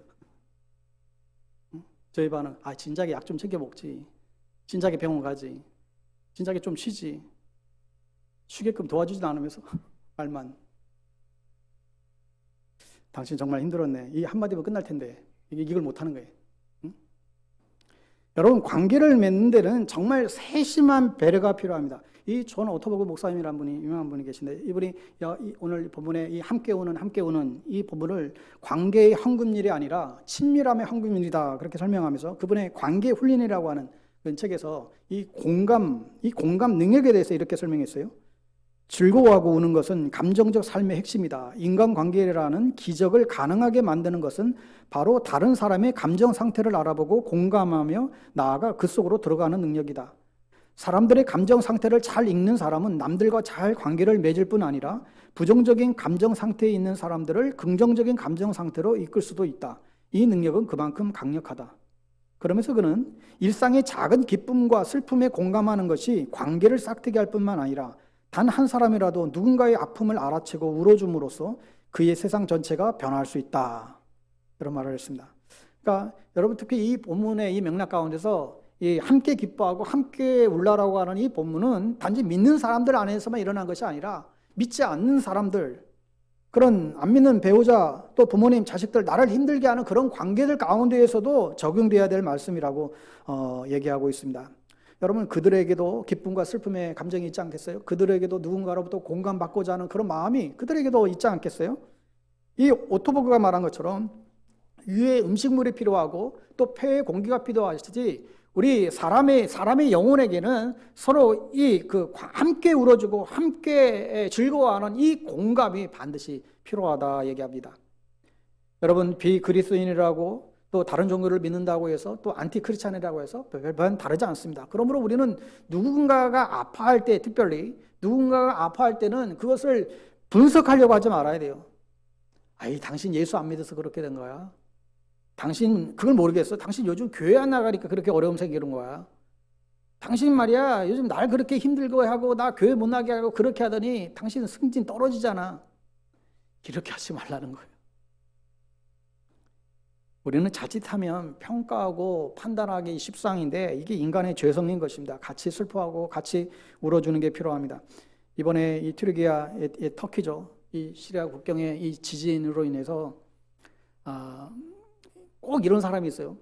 [SPEAKER 1] 저희 반은 진작에 약 좀 챙겨 먹지, 진작에 병원 가지, 진작에 좀 쉬지, 쉬게끔 도와주지도 않으면서 말만. 당신 정말 힘들었네. 이 한마디면 끝날 텐데 이걸 못하는 거예요. 여러분 관계를 맺는 데는 정말 세심한 배려가 필요합니다. 이 존 오토버그 목사님이라는 분이 유명한 분이 계신데 이분이 오늘 본문에 이 함께 오는 이 본문을 관계의 황금률이 아니라 친밀함의 황금률이다 그렇게 설명하면서 그분의 관계 훈련이라고 하는 그 책에서 이 공감 능력에 대해서 이렇게 설명했어요. 즐거워하고 우는 것은 감정적 삶의 핵심이다. 인간관계라는 기적을 가능하게 만드는 것은 바로 다른 사람의 감정 상태를 알아보고 공감하며 나아가 그 속으로 들어가는 능력이다. 사람들의 감정 상태를 잘 읽는 사람은 남들과 잘 관계를 맺을 뿐 아니라 부정적인 감정 상태에 있는 사람들을 긍정적인 감정 상태로 이끌 수도 있다. 이 능력은 그만큼 강력하다. 그러면서 그는 일상의 작은 기쁨과 슬픔에 공감하는 것이 관계를 싹트게 할 뿐만 아니라 단 한 사람이라도 누군가의 아픔을 알아채고 울어줌으로써 그의 세상 전체가 변화할 수 있다. 이런 말을 했습니다. 그러니까 여러분 특히 이 본문의 이 맥락 가운데서 이 함께 기뻐하고 함께 울라라고 하는 이 본문은 단지 믿는 사람들 안에서만 일어난 것이 아니라 믿지 않는 사람들, 그런 안 믿는 배우자 또 부모님, 자식들 나를 힘들게 하는 그런 관계들 가운데에서도 적용돼야 될 말씀이라고 얘기하고 있습니다. 여러분 그들에게도 기쁨과 슬픔의 감정이 있지 않겠어요? 그들에게도 누군가로부터 공감받고자 하는 그런 마음이 그들에게도 있지 않겠어요? 이 오토버그가 말한 것처럼 위에 음식물이 필요하고 또 폐에 공기가 필요하시지 우리 사람의 영혼에게는 서로 함께 울어주고 함께 즐거워하는 이 공감이 반드시 필요하다 얘기합니다. 여러분, 비그리스도인이라고 또 다른 종교를 믿는다고 해서 또 안티크리스찬이라고 해서 별반 다르지 않습니다. 그러므로 우리는 누군가가 아파할 때, 특별히 누군가가 아파할 때는 그것을 분석하려고 하지 말아야 돼요. 아이, 당신 예수 안 믿어서 그렇게 된 거야. 당신 그걸 모르겠어. 당신 요즘 교회 안 나가니까 그렇게 어려움 생기는 거야. 당신 말이야, 요즘 날 그렇게 힘들고 하고 나 교회 못 나게 하고 그렇게 하더니 당신은 승진 떨어지잖아. 이렇게 하지 말라는 거예요. 우리는 자칫하면 평가하고 판단하기 십상인데 이게 인간의 죄성인 것입니다. 같이 슬퍼하고 같이 울어주는 게 필요합니다. 이번에 이 튀르기아의 터키죠. 이 시리아 국경의 이 지진으로 인해서 꼭 이런 사람이 있어요.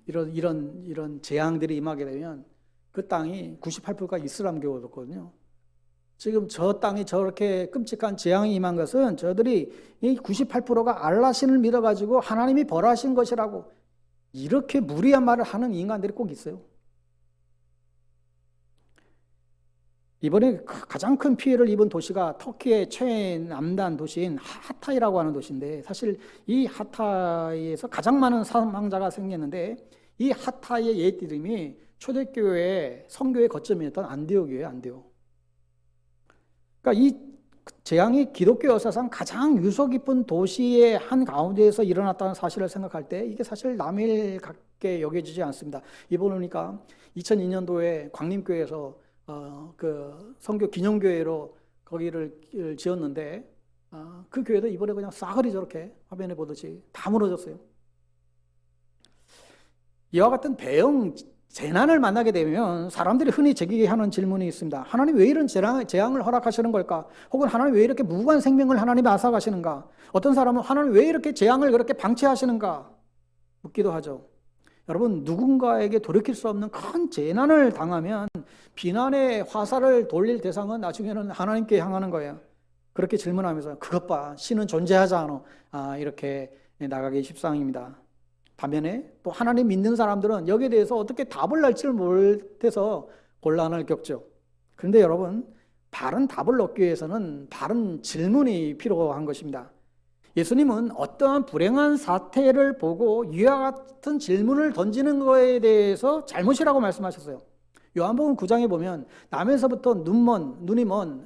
[SPEAKER 1] 이런 재앙들이 임하게 되면 그 땅이 98%가 이슬람교였거든요. 지금 저 땅이 저렇게 끔찍한 재앙이 임한 것은 저들이 이 98%가 알라신을 믿어가지고 하나님이 벌하신 것이라고 이렇게 무리한 말을 하는 인간들이 꼭 있어요. 이번에 가장 큰 피해를 입은 도시가 터키의 최남단 도시인 하타이라고 하는 도시인데, 사실 이 하타이에서 가장 많은 사망자가 생겼는데, 이 하타이의 옛 이름이 초대교회의 선교의 거점이었던 안디옥이에요. 안디옥. 그러니까 이 재앙이 기독교 역사상 가장 유서 깊은 도시의 한 가운데에서 일어났다는 사실을 생각할 때 이게 사실 남일 같게 여겨지지 않습니다. 이번 보니까 2002년도에 광림교회에서 그 선교 기념교회로 거기를 지었는데 그 교회도 이번에 그냥 싸그리 저렇게 화면에 보듯이 다 무너졌어요. 이와 같은 배영 재난을 만나게 되면 사람들이 흔히 제기하게 하는 질문이 있습니다. 하나님 왜 이런 재앙을 허락하시는 걸까? 혹은 하나님 왜 이렇게 무고한 생명을 하나님이 앗아가시는가? 어떤 사람은 하나님 왜 이렇게 재앙을 그렇게 방치하시는가? 묻기도 하죠. 여러분, 누군가에게 돌이킬 수 없는 큰 재난을 당하면 비난의 화살을 돌릴 대상은 나중에는 하나님께 향하는 거예요. 그렇게 질문하면서 그것 봐, 신은 존재하지 않아. 이렇게 나가기 십상입니다. 반면에 또 하나님 믿는 사람들은 여기에 대해서 어떻게 답을 날지를 못해서 곤란을 겪죠. 그런데 여러분, 바른 답을 얻기 위해서는 바른 질문이 필요한 것입니다. 예수님은 어떠한 불행한 사태를 보고 이와 같은 질문을 던지는 것에 대해서 잘못이라고 말씀하셨어요. 요한복음 9장에 보면 남에서부터 눈이 먼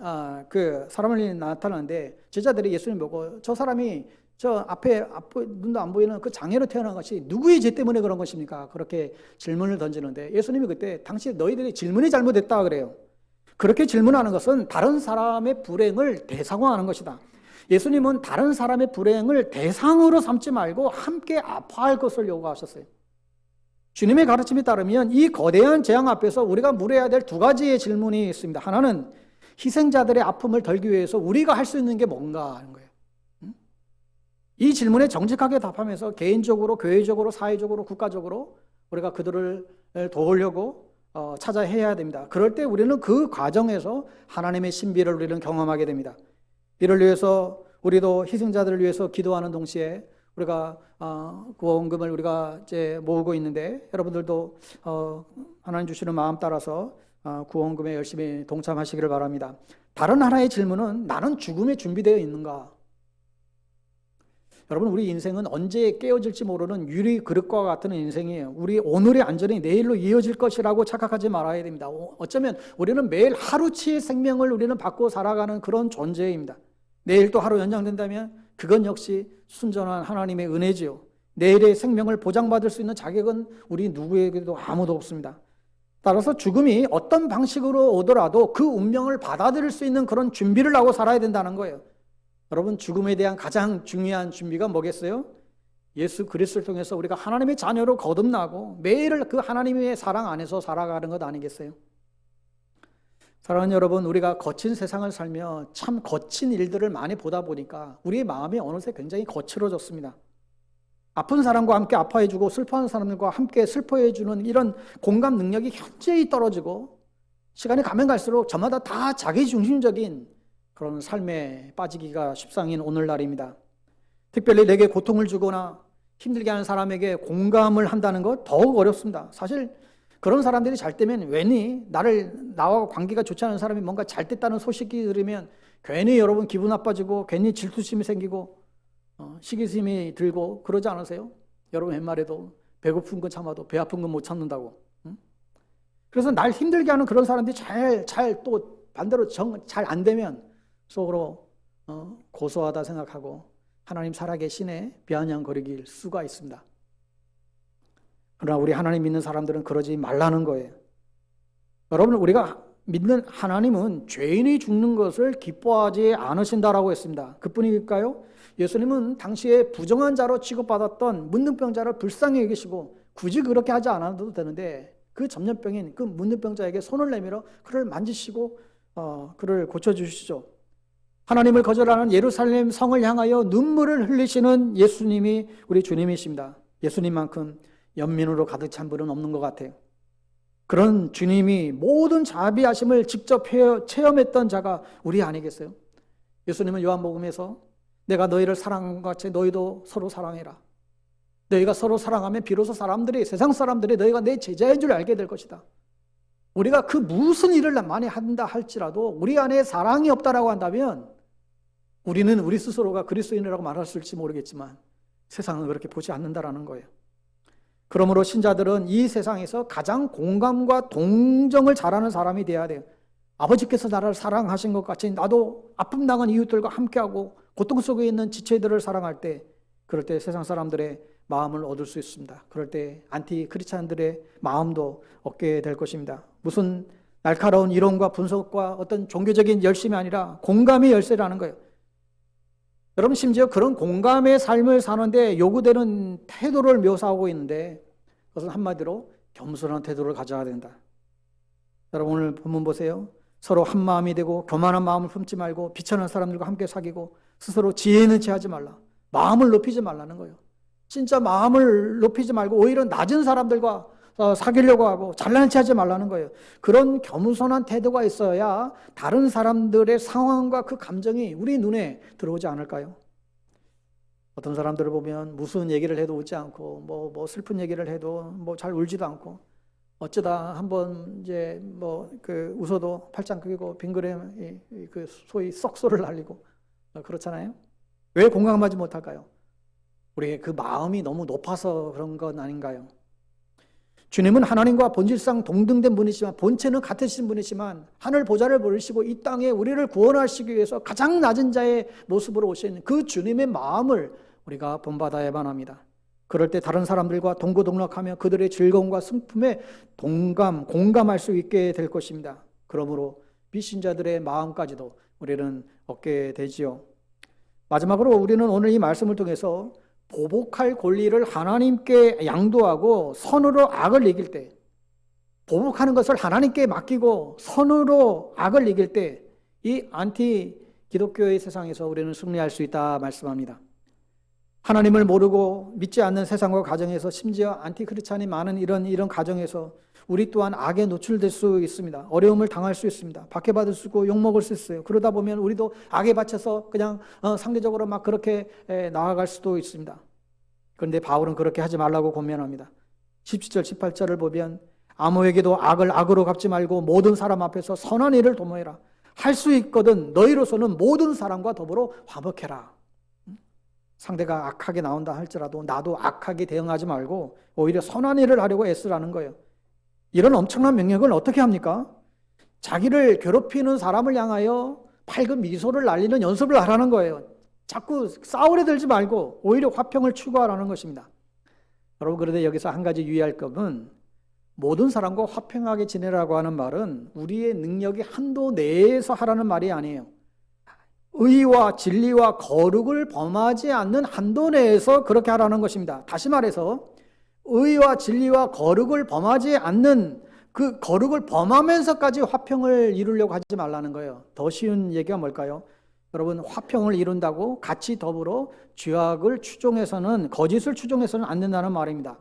[SPEAKER 1] 그 사람을 나타나는데 제자들이 예수님 보고 저 사람이 저 앞에 눈도 안 보이는 그 장애로 태어난 것이 누구의 죄 때문에 그런 것입니까? 그렇게 질문을 던지는데 예수님이 그때 당시 너희들이 질문이 잘못됐다 그래요. 그렇게 질문하는 것은 다른 사람의 불행을 대상화하는 것이다. 예수님은 다른 사람의 불행을 대상으로 삼지 말고 함께 아파할 것을 요구하셨어요. 주님의 가르침에 따르면 이 거대한 재앙 앞에서 우리가 물어야 될 두 가지의 질문이 있습니다. 하나는 희생자들의 아픔을 덜기 위해서 우리가 할 수 있는 게 뭔가 하는 거예요. 이 질문에 정직하게 답하면서 개인적으로, 교회적으로, 사회적으로, 국가적으로 우리가 그들을 도우려고 찾아야 됩니다. 그럴 때 우리는 그 과정에서 하나님의 신비를 우리는 경험하게 됩니다. 이를 위해서 우리도 희생자들을 위해서 기도하는 동시에 우리가 구원금을 우리가 이제 모으고 있는데 여러분들도 하나님 주시는 마음 따라서 구원금에 열심히 동참하시기를 바랍니다. 다른 하나의 질문은 나는 죽음에 준비되어 있는가? 여러분, 우리 인생은 언제 깨어질지 모르는 유리 그릇과 같은 인생이에요. 우리 오늘의 안전이 내일로 이어질 것이라고 착각하지 말아야 됩니다. 어쩌면 우리는 매일 하루치의 생명을 우리는 받고 살아가는 그런 존재입니다. 내일 또 하루 연장된다면 그건 역시 순전한 하나님의 은혜지요. 내일의 생명을 보장받을 수 있는 자격은 우리 누구에게도 아무도 없습니다. 따라서 죽음이 어떤 방식으로 오더라도 그 운명을 받아들일 수 있는 그런 준비를 하고 살아야 된다는 거예요. 여러분, 죽음에 대한 가장 중요한 준비가 뭐겠어요? 예수 그리스도를 통해서 우리가 하나님의 자녀로 거듭나고 매일 그 하나님의 사랑 안에서 살아가는 것 아니겠어요? 사랑하는 여러분, 우리가 거친 세상을 살며 참 거친 일들을 많이 보다 보니까 우리의 마음이 어느새 굉장히 거칠어졌습니다. 아픈 사람과 함께 아파해주고 슬퍼하는 사람들과 함께 슬퍼해주는 이런 공감 능력이 현저히 떨어지고 시간이 가면 갈수록 저마다 다 자기중심적인 그런 삶에 빠지기가 십상인 오늘날입니다. 특별히 내게 고통을 주거나 힘들게 하는 사람에게 공감을 한다는 것 더욱 어렵습니다. 사실 그런 사람들이 잘 되면 괜히 나와 관계가 좋지 않은 사람이 뭔가 잘 됐다는 소식이 들으면 괜히 여러분 기분 나빠지고 괜히 질투심이 생기고 시기심이 들고 그러지 않으세요? 여러분 옛말에도 배고픈 건 참아도 배 아픈 건 못 참는다고. 그래서 날 힘들게 하는 그런 사람들이 잘 또 반대로 잘 안 되면 속으로 고소하다 생각하고 하나님 살아계시네 비아냥거리길 수가 있습니다. 그러나 우리 하나님 믿는 사람들은 그러지 말라는 거예요. 여러분 우리가 믿는 하나님은 죄인이 죽는 것을 기뻐하지 않으신다라고 했습니다. 그뿐일까요? 예수님은 당시에 부정한 자로 취급받았던 문둥병자를 불쌍히 여기시고 굳이 그렇게 하지 않아도 되는데 그 전염병인 그 문둥병자에게 손을 내밀어 그를 만지시고 그를 고쳐주시죠. 하나님을 거절하는 예루살렘 성을 향하여 눈물을 흘리시는 예수님이 우리 주님이십니다. 예수님만큼 연민으로 가득 찬 분은 없는 것 같아요. 그런 주님이 모든 자비하심을 직접 체험했던 자가 우리 아니겠어요? 예수님은 요한복음에서 내가 너희를 사랑한 것 같이 너희도 서로 사랑해라. 너희가 서로 사랑하면 비로소 세상 사람들이 너희가 내 제자인 줄 알게 될 것이다. 우리가 그 무슨 일을 많이 한다 할지라도 우리 안에 사랑이 없다라고 한다면 우리는 우리 스스로가 그리스도인이라고 말할 수 있을지 모르겠지만 세상은 그렇게 보지 않는다라는 거예요. 그러므로 신자들은 이 세상에서 가장 공감과 동정을 잘하는 사람이 되어야 돼요. 아버지께서 나를 사랑하신 것 같이 나도 아픔 당한 이웃들과 함께하고 고통 속에 있는 지체들을 사랑할 때 그럴 때 세상 사람들의 마음을 얻을 수 있습니다. 그럴 때 안티 크리스찬들의 마음도 얻게 될 것입니다. 무슨 날카로운 이론과 분석과 어떤 종교적인 열심이 아니라 공감의 열쇠라는 거예요. 여러분 심지어 그런 공감의 삶을 사는데 요구되는 태도를 묘사하고 있는데 그것은 한마디로 겸손한 태도를 가져야 된다. 여러분 오늘 본문 보세요. 서로 한 마음이 되고 교만한 마음을 품지 말고 비천한 사람들과 함께 사귀고 스스로 지혜 있는 체 하지 말라. 마음을 높이지 말라는 거예요. 진짜 마음을 높이지 말고 오히려 낮은 사람들과 사귀려고 하고 잘난 체 하지 말라는 거예요. 그런 겸손한 태도가 있어야 다른 사람들의 상황과 그 감정이 우리 눈에 들어오지 않을까요? 어떤 사람들을 보면 무슨 얘기를 해도 웃지 않고 뭐 슬픈 얘기를 해도 뭐 잘 울지도 않고 어쩌다 한번 이제 웃어도 팔짱 끄고 빙그레 그 소위 썩소를 날리고 그렇잖아요. 왜 공감하지 못할까요? 우리의 그 마음이 너무 높아서 그런 건 아닌가요? 주님은 하나님과 본질상 동등된 분이지만 본체는 같으신 분이지만 하늘 보좌를 버리시고 이 땅에 우리를 구원하시기 위해서 가장 낮은 자의 모습으로 오신 그 주님의 마음을 우리가 본받아야만 합니다. 그럴 때 다른 사람들과 동고동락하며 그들의 즐거움과 슬픔에 공감할 수 있게 될 것입니다. 그러므로 비신자들의 마음까지도 우리는 얻게 되지요. 마지막으로 우리는 오늘 이 말씀을 통해서 보복할 권리를 하나님께 양도하고 선으로 악을 이길 때, 보복하는 것을 하나님께 맡기고 선으로 악을 이길 때 이 안티 기독교의 세상에서 우리는 승리할 수 있다 말씀합니다. 하나님을 모르고 믿지 않는 세상과 가정에서 심지어 안티 크리스찬이 많은 이런 가정에서 우리 또한 악에 노출될 수 있습니다. 어려움을 당할 수 있습니다. 박해받을 수 있고 욕먹을 수 있어요. 그러다 보면 우리도 악에 바쳐서 그냥 상대적으로 막 그렇게 나아갈 수도 있습니다. 그런데 바울은 그렇게 하지 말라고 권면합니다. 17절 18절을 보면 아무에게도 악을 악으로 갚지 말고 모든 사람 앞에서 선한 일을 도모해라. 할 수 있거든 너희로서는 모든 사람과 더불어 화목해라. 상대가 악하게 나온다 할지라도 나도 악하게 대응하지 말고 오히려 선한 일을 하려고 애쓰라는 거예요. 이런 엄청난 명령을 어떻게 합니까? 자기를 괴롭히는 사람을 향하여 밝은 미소를 날리는 연습을 하라는 거예요. 자꾸 싸우려 들지 말고 오히려 화평을 추구하라는 것입니다. 여러분 그런데 여기서 한 가지 유의할 점은 모든 사람과 화평하게 지내라고 하는 말은 우리의 능력의 한도 내에서 하라는 말이 아니에요. 의와 진리와 거룩을 범하지 않는 한도 내에서 그렇게 하라는 것입니다. 다시 말해서 의와 진리와 거룩을 범하지 않는 그 거룩을 범하면서까지 화평을 이루려고 하지 말라는 거예요. 더 쉬운 얘기가 뭘까요? 여러분 화평을 이룬다고 같이 더불어 죄악을 추종해서는 거짓을 추종해서는 안 된다는 말입니다.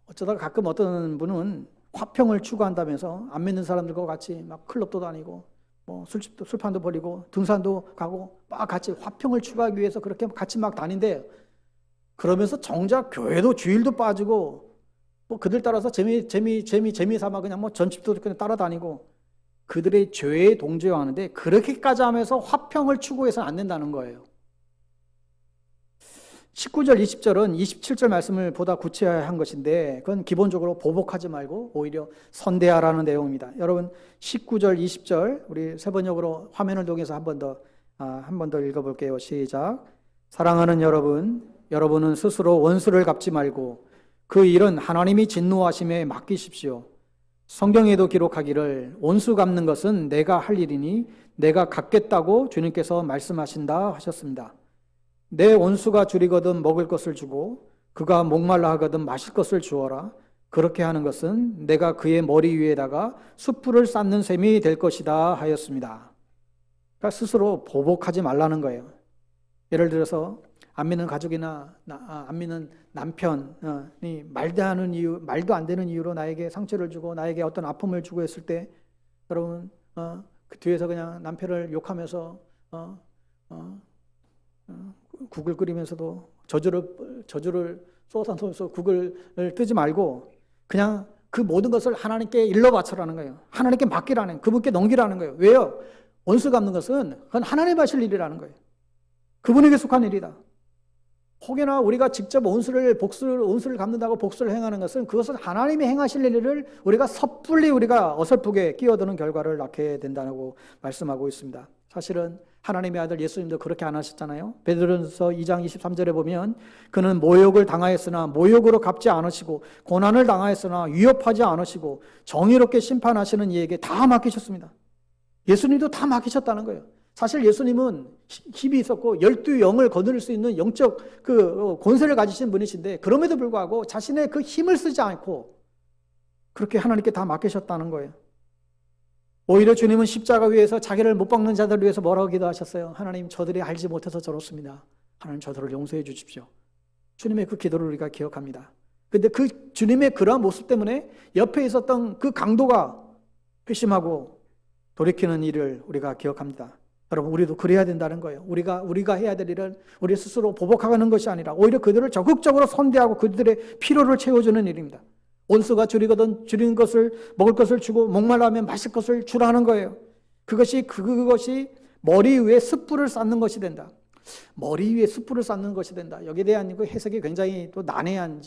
[SPEAKER 1] 어쩌다가 가끔 어떤 분은 화평을 추구한다면서 안 믿는 사람들과 같이 막 클럽도 다니고 술집도 술판도 벌이고 등산도 가고 막 같이 화평을 추구하기 위해서 그렇게 같이 막 다닌대요. 그러면서 정작 교회도 주일도 빠지고 뭐 그들 따라서 재미 삼아 그냥 뭐 전집도 그냥 따라다니고 그들의 죄에 동조하는데 그렇게까지 하면서 화평을 추구해서는 안 된다는 거예요. 19절, 20절은 27절 말씀을 보다 구체화한 것인데 그건 기본적으로 보복하지 말고 오히려 선대하라는 내용입니다. 여러분 19절, 20절 우리 세 번역으로 화면을 통해서 한 번 더 읽어볼게요. 시작. 사랑하는 여러분, 여러분은 스스로 원수를 갚지 말고 그 일은 하나님이 진노하심에 맡기십시오. 성경에도 기록하기를 원수 갚는 것은 내가 할 일이니 내가 갚겠다고 주님께서 말씀하신다 하셨습니다. 내 원수가 줄이거든 먹을 것을 주고 그가 목말라 하거든 마실 것을 주어라. 그렇게 하는 것은 내가 그의 머리 위에다가 숯불을 쌓는 셈이 될 것이다 하였습니다. 그러니까 스스로 보복하지 말라는 거예요. 예를 들어서 안 믿는 가족이나 안 믿는 남편이 말도 안 되는 이유로 나에게 상처를 주고 나에게 어떤 아픔을 주고 했을 때 여러분 그 뒤에서 그냥 남편을 욕하면서 국을 끓이면서도 저주를 쏟아놓으면서 국을 뜨지 말고 그냥 그 모든 것을 하나님께 일러 바쳐라는 거예요. 하나님께 맡기라는, 그분께 넘기라는 거예요. 왜요? 원수 갚는 것은 그건 하나님 하실 일이라는 거예요. 그분에게 속한 일이다. 혹여나 우리가 직접 원수를 갚는다고 복수를 행하는 것은 그것은 하나님이 행하실 일을 우리가 섣불리 우리가 어설프게 끼어드는 결과를 낳게 된다고 말씀하고 있습니다. 사실은 하나님의 아들 예수님도 그렇게 안 하셨잖아요. 베드로전서 2장 23절에 보면 그는 모욕을 당하였으나 모욕으로 갚지 않으시고 고난을 당하였으나 위협하지 않으시고 정의롭게 심판하시는 이에게 다 맡기셨습니다. 예수님도 다 맡기셨다는 거예요. 사실 예수님은 힘이 있었고 12영을 거느릴 수 있는 영적 권세를 가지신 분이신데 그럼에도 불구하고 자신의 그 힘을 쓰지 않고 그렇게 하나님께 다 맡기셨다는 거예요. 오히려 주님은 십자가 위에서 자기를 못 박는 자들을 위해서 뭐라고 기도하셨어요? 하나님, 저들이 알지 못해서 저렇습니다. 하나님, 저들을 용서해 주십시오. 주님의 그 기도를 우리가 기억합니다. 그런데 그 주님의 그러한 모습 때문에 옆에 있었던 그 강도가 회심하고 돌이키는 일을 우리가 기억합니다. 여러분, 우리도 그래야 된다는 거예요. 우리가 해야 될 일은 우리 스스로 보복하는 것이 아니라 오히려 그들을 적극적으로 선대하고 그들의 필요를 채워주는 일입니다. 원수가 줄이거든 줄인 것을 먹을 것을 주고 목말라하면 마실 것을 주라는 거예요. 그것이 머리 위에 숯불을 쌓는 것이 된다. 머리 위에 숯불을 쌓는 것이 된다. 여기에 대한 그 해석이 굉장히 또 난해한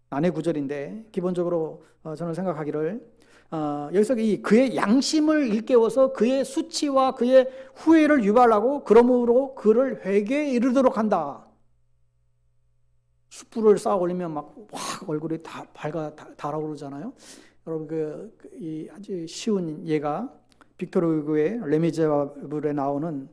[SPEAKER 1] 난해 구절인데 기본적으로 저는 생각하기를 여기서 그의 양심을 일깨워서 그의 수치와 그의 후회를 유발하고 그러므로 그를 회개에 이르도록 한다. 숯불을 쌓아 올리면 막 확 얼굴이 다 달아오르잖아요. 여러분 이 아주 쉬운 예가 빅토르 후고의 레미제라블에 나오는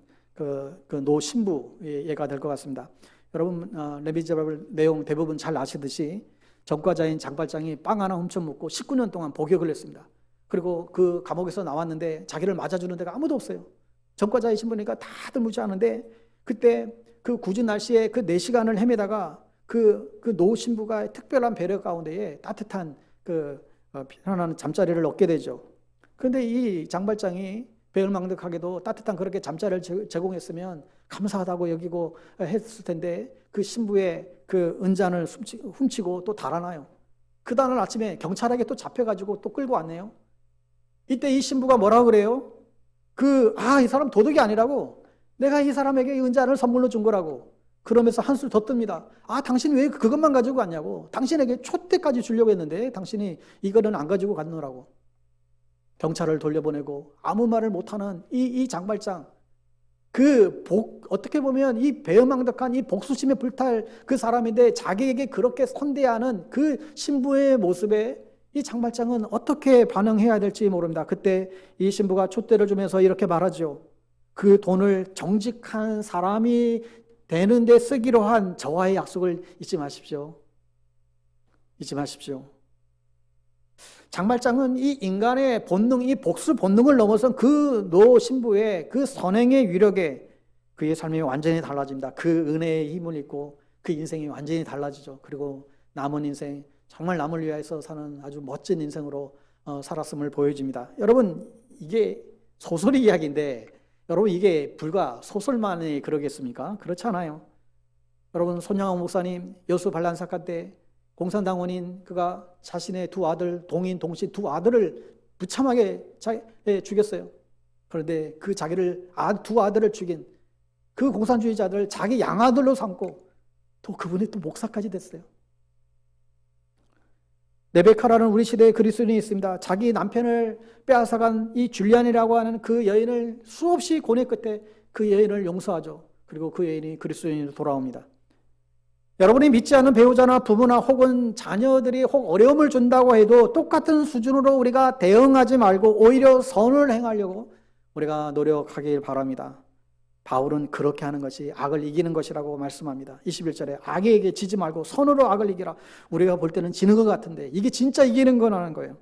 [SPEAKER 1] 노 신부의 예가 될 것 같습니다. 여러분 레미제라블 내용 대부분 잘 아시듯이 전과자인 장발장이 빵 하나 훔쳐 먹고 19년 동안 복역을 했습니다. 그리고 그 감옥에서 나왔는데 자기를 맞아주는 데가 아무도 없어요. 전과자의 신부니까 다들 무시하는데 그때 그 굳은 날씨에 그 4시간을 헤매다가 그 노 신부가 특별한 배려 가운데에 따뜻한 편안한 잠자리를 얻게 되죠. 그런데 이 장발장이 배은망덕하게도 따뜻한 그렇게 잠자리를 제공했으면 감사하다고 여기고 했을 텐데 그 신부의 그 은잔을 훔치고 또 달아나요. 그 다음날 아침에 경찰에게 또 잡혀가지고 또 끌고 왔네요. 이때 이 신부가 뭐라고 그래요? 이 사람 도둑이 아니라고, 내가 이 사람에게 이 은잔을 선물로 준 거라고. 그러면서 한술 더 뜹니다. 당신이 왜 그것만 가지고 갔냐고. 당신에게 촛대까지 주려고 했는데 당신이 이거는 안 가지고 갔노라고. 경찰을 돌려보내고 아무 말을 못하는 이 장발장, 어떻게 보면 이 배은망덕한 이 복수심에 불탈 그 사람인데 자기에게 그렇게 선대하는 그 신부의 모습에 이 장발장은 어떻게 반응해야 될지 모릅니다. 그때 이 신부가 촛대를 주면서 이렇게 말하죠. 그 돈을 정직한 사람이 되는데 쓰기로 한 저와의 약속을 잊지 마십시오. 잊지 마십시오. 장발장은 이 인간의 본능, 이 복수 본능을 넘어선 그 노 신부의 그 선행의 위력에 그의 삶이 완전히 달라집니다. 그 은혜의 힘을 입고 그 인생이 완전히 달라지죠. 그리고 남은 인생, 정말 남을 위해서 사는 아주 멋진 인생으로 살았음을 보여줍니다. 여러분, 이게 소설 이야기인데 여러분, 이게 불과 소설만이 그러겠습니까? 그렇지 않아요. 여러분, 손양원 목사님 여수 반란 사건 때 공산당원인 그가 자신의 두 아들, 동인, 동신 두 아들을 무참하게 죽였어요. 그런데 그 자기를 두 아들을 죽인 그 공산주의자들을 자기 양아들로 삼고 또 그분이 또 목사까지 됐어요. 레베카라는 우리 시대의 그리스도인이 있습니다. 자기 남편을 빼앗아간 이 줄리안이라고 하는 그 여인을 수없이 고뇌 끝에 그 여인을 용서하죠. 그리고 그 여인이 그리스도인으로 돌아옵니다. 여러분이 믿지 않는 배우자나 부부나 혹은 자녀들이 혹 어려움을 준다고 해도 똑같은 수준으로 우리가 대응하지 말고 오히려 선을 행하려고 우리가 노력하길 바랍니다. 바울은 그렇게 하는 것이 악을 이기는 것이라고 말씀합니다. 21절에 악에게 지지 말고 선으로 악을 이기라. 우리가 볼 때는 지는 것 같은데 이게 진짜 이기는 거라는 거예요.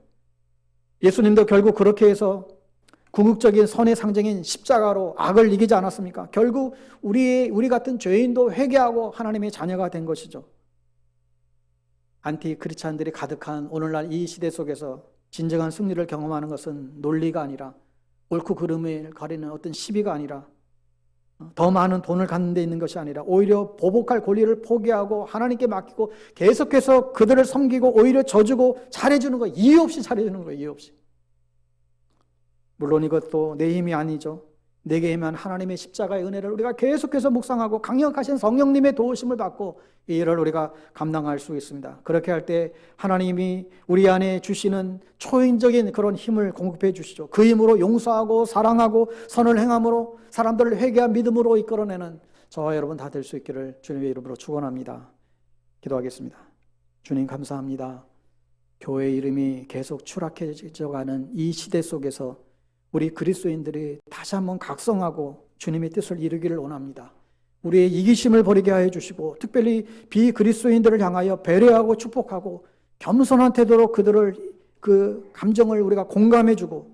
[SPEAKER 1] 예수님도 결국 그렇게 해서 궁극적인 선의 상징인 십자가로 악을 이기지 않았습니까? 결국 우리 같은 죄인도 회개하고 하나님의 자녀가 된 것이죠. 안티 크리스찬들이 가득한 오늘날 이 시대 속에서 진정한 승리를 경험하는 것은 논리가 아니라 옳고 그름을 가리는 어떤 시비가 아니라 더 많은 돈을 갖는 데 있는 것이 아니라 오히려 보복할 권리를 포기하고 하나님께 맡기고 계속해서 그들을 섬기고 오히려 져주고 잘해주는 거예요. 이유 없이 잘해주는 거예요. 이유 없이. 물론 이것도 내 힘이 아니죠. 내게 임한 하나님의 십자가의 은혜를 우리가 계속해서 묵상하고 강력하신 성령님의 도우심을 받고 이 일을 우리가 감당할 수 있습니다. 그렇게 할 때 하나님이 우리 안에 주시는 초인적인 그런 힘을 공급해 주시죠. 그 힘으로 용서하고 사랑하고 선을 행함으로 사람들을 회개한 믿음으로 이끌어내는 저와 여러분 다 될 수 있기를 주님의 이름으로 축원합니다. 기도하겠습니다. 주님 감사합니다. 교회 이름이 계속 추락해져가는 이 시대 속에서 우리 그리스도인들이 다시 한번 각성하고 주님의 뜻을 이루기를 원합니다. 우리의 이기심을 버리게 하여 주시고 특별히 비그리스도인들을 향하여 배려하고 축복하고 겸손한 태도로 그들을 그 감정을 우리가 공감해 주고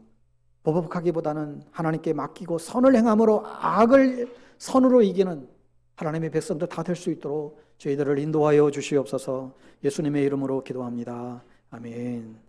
[SPEAKER 1] 보복하기보다는 하나님께 맡기고 선을 행함으로 악을 선으로 이기는 하나님의 백성들 다 될 수 있도록 저희들을 인도하여 주시옵소서. 예수님의 이름으로 기도합니다. 아멘.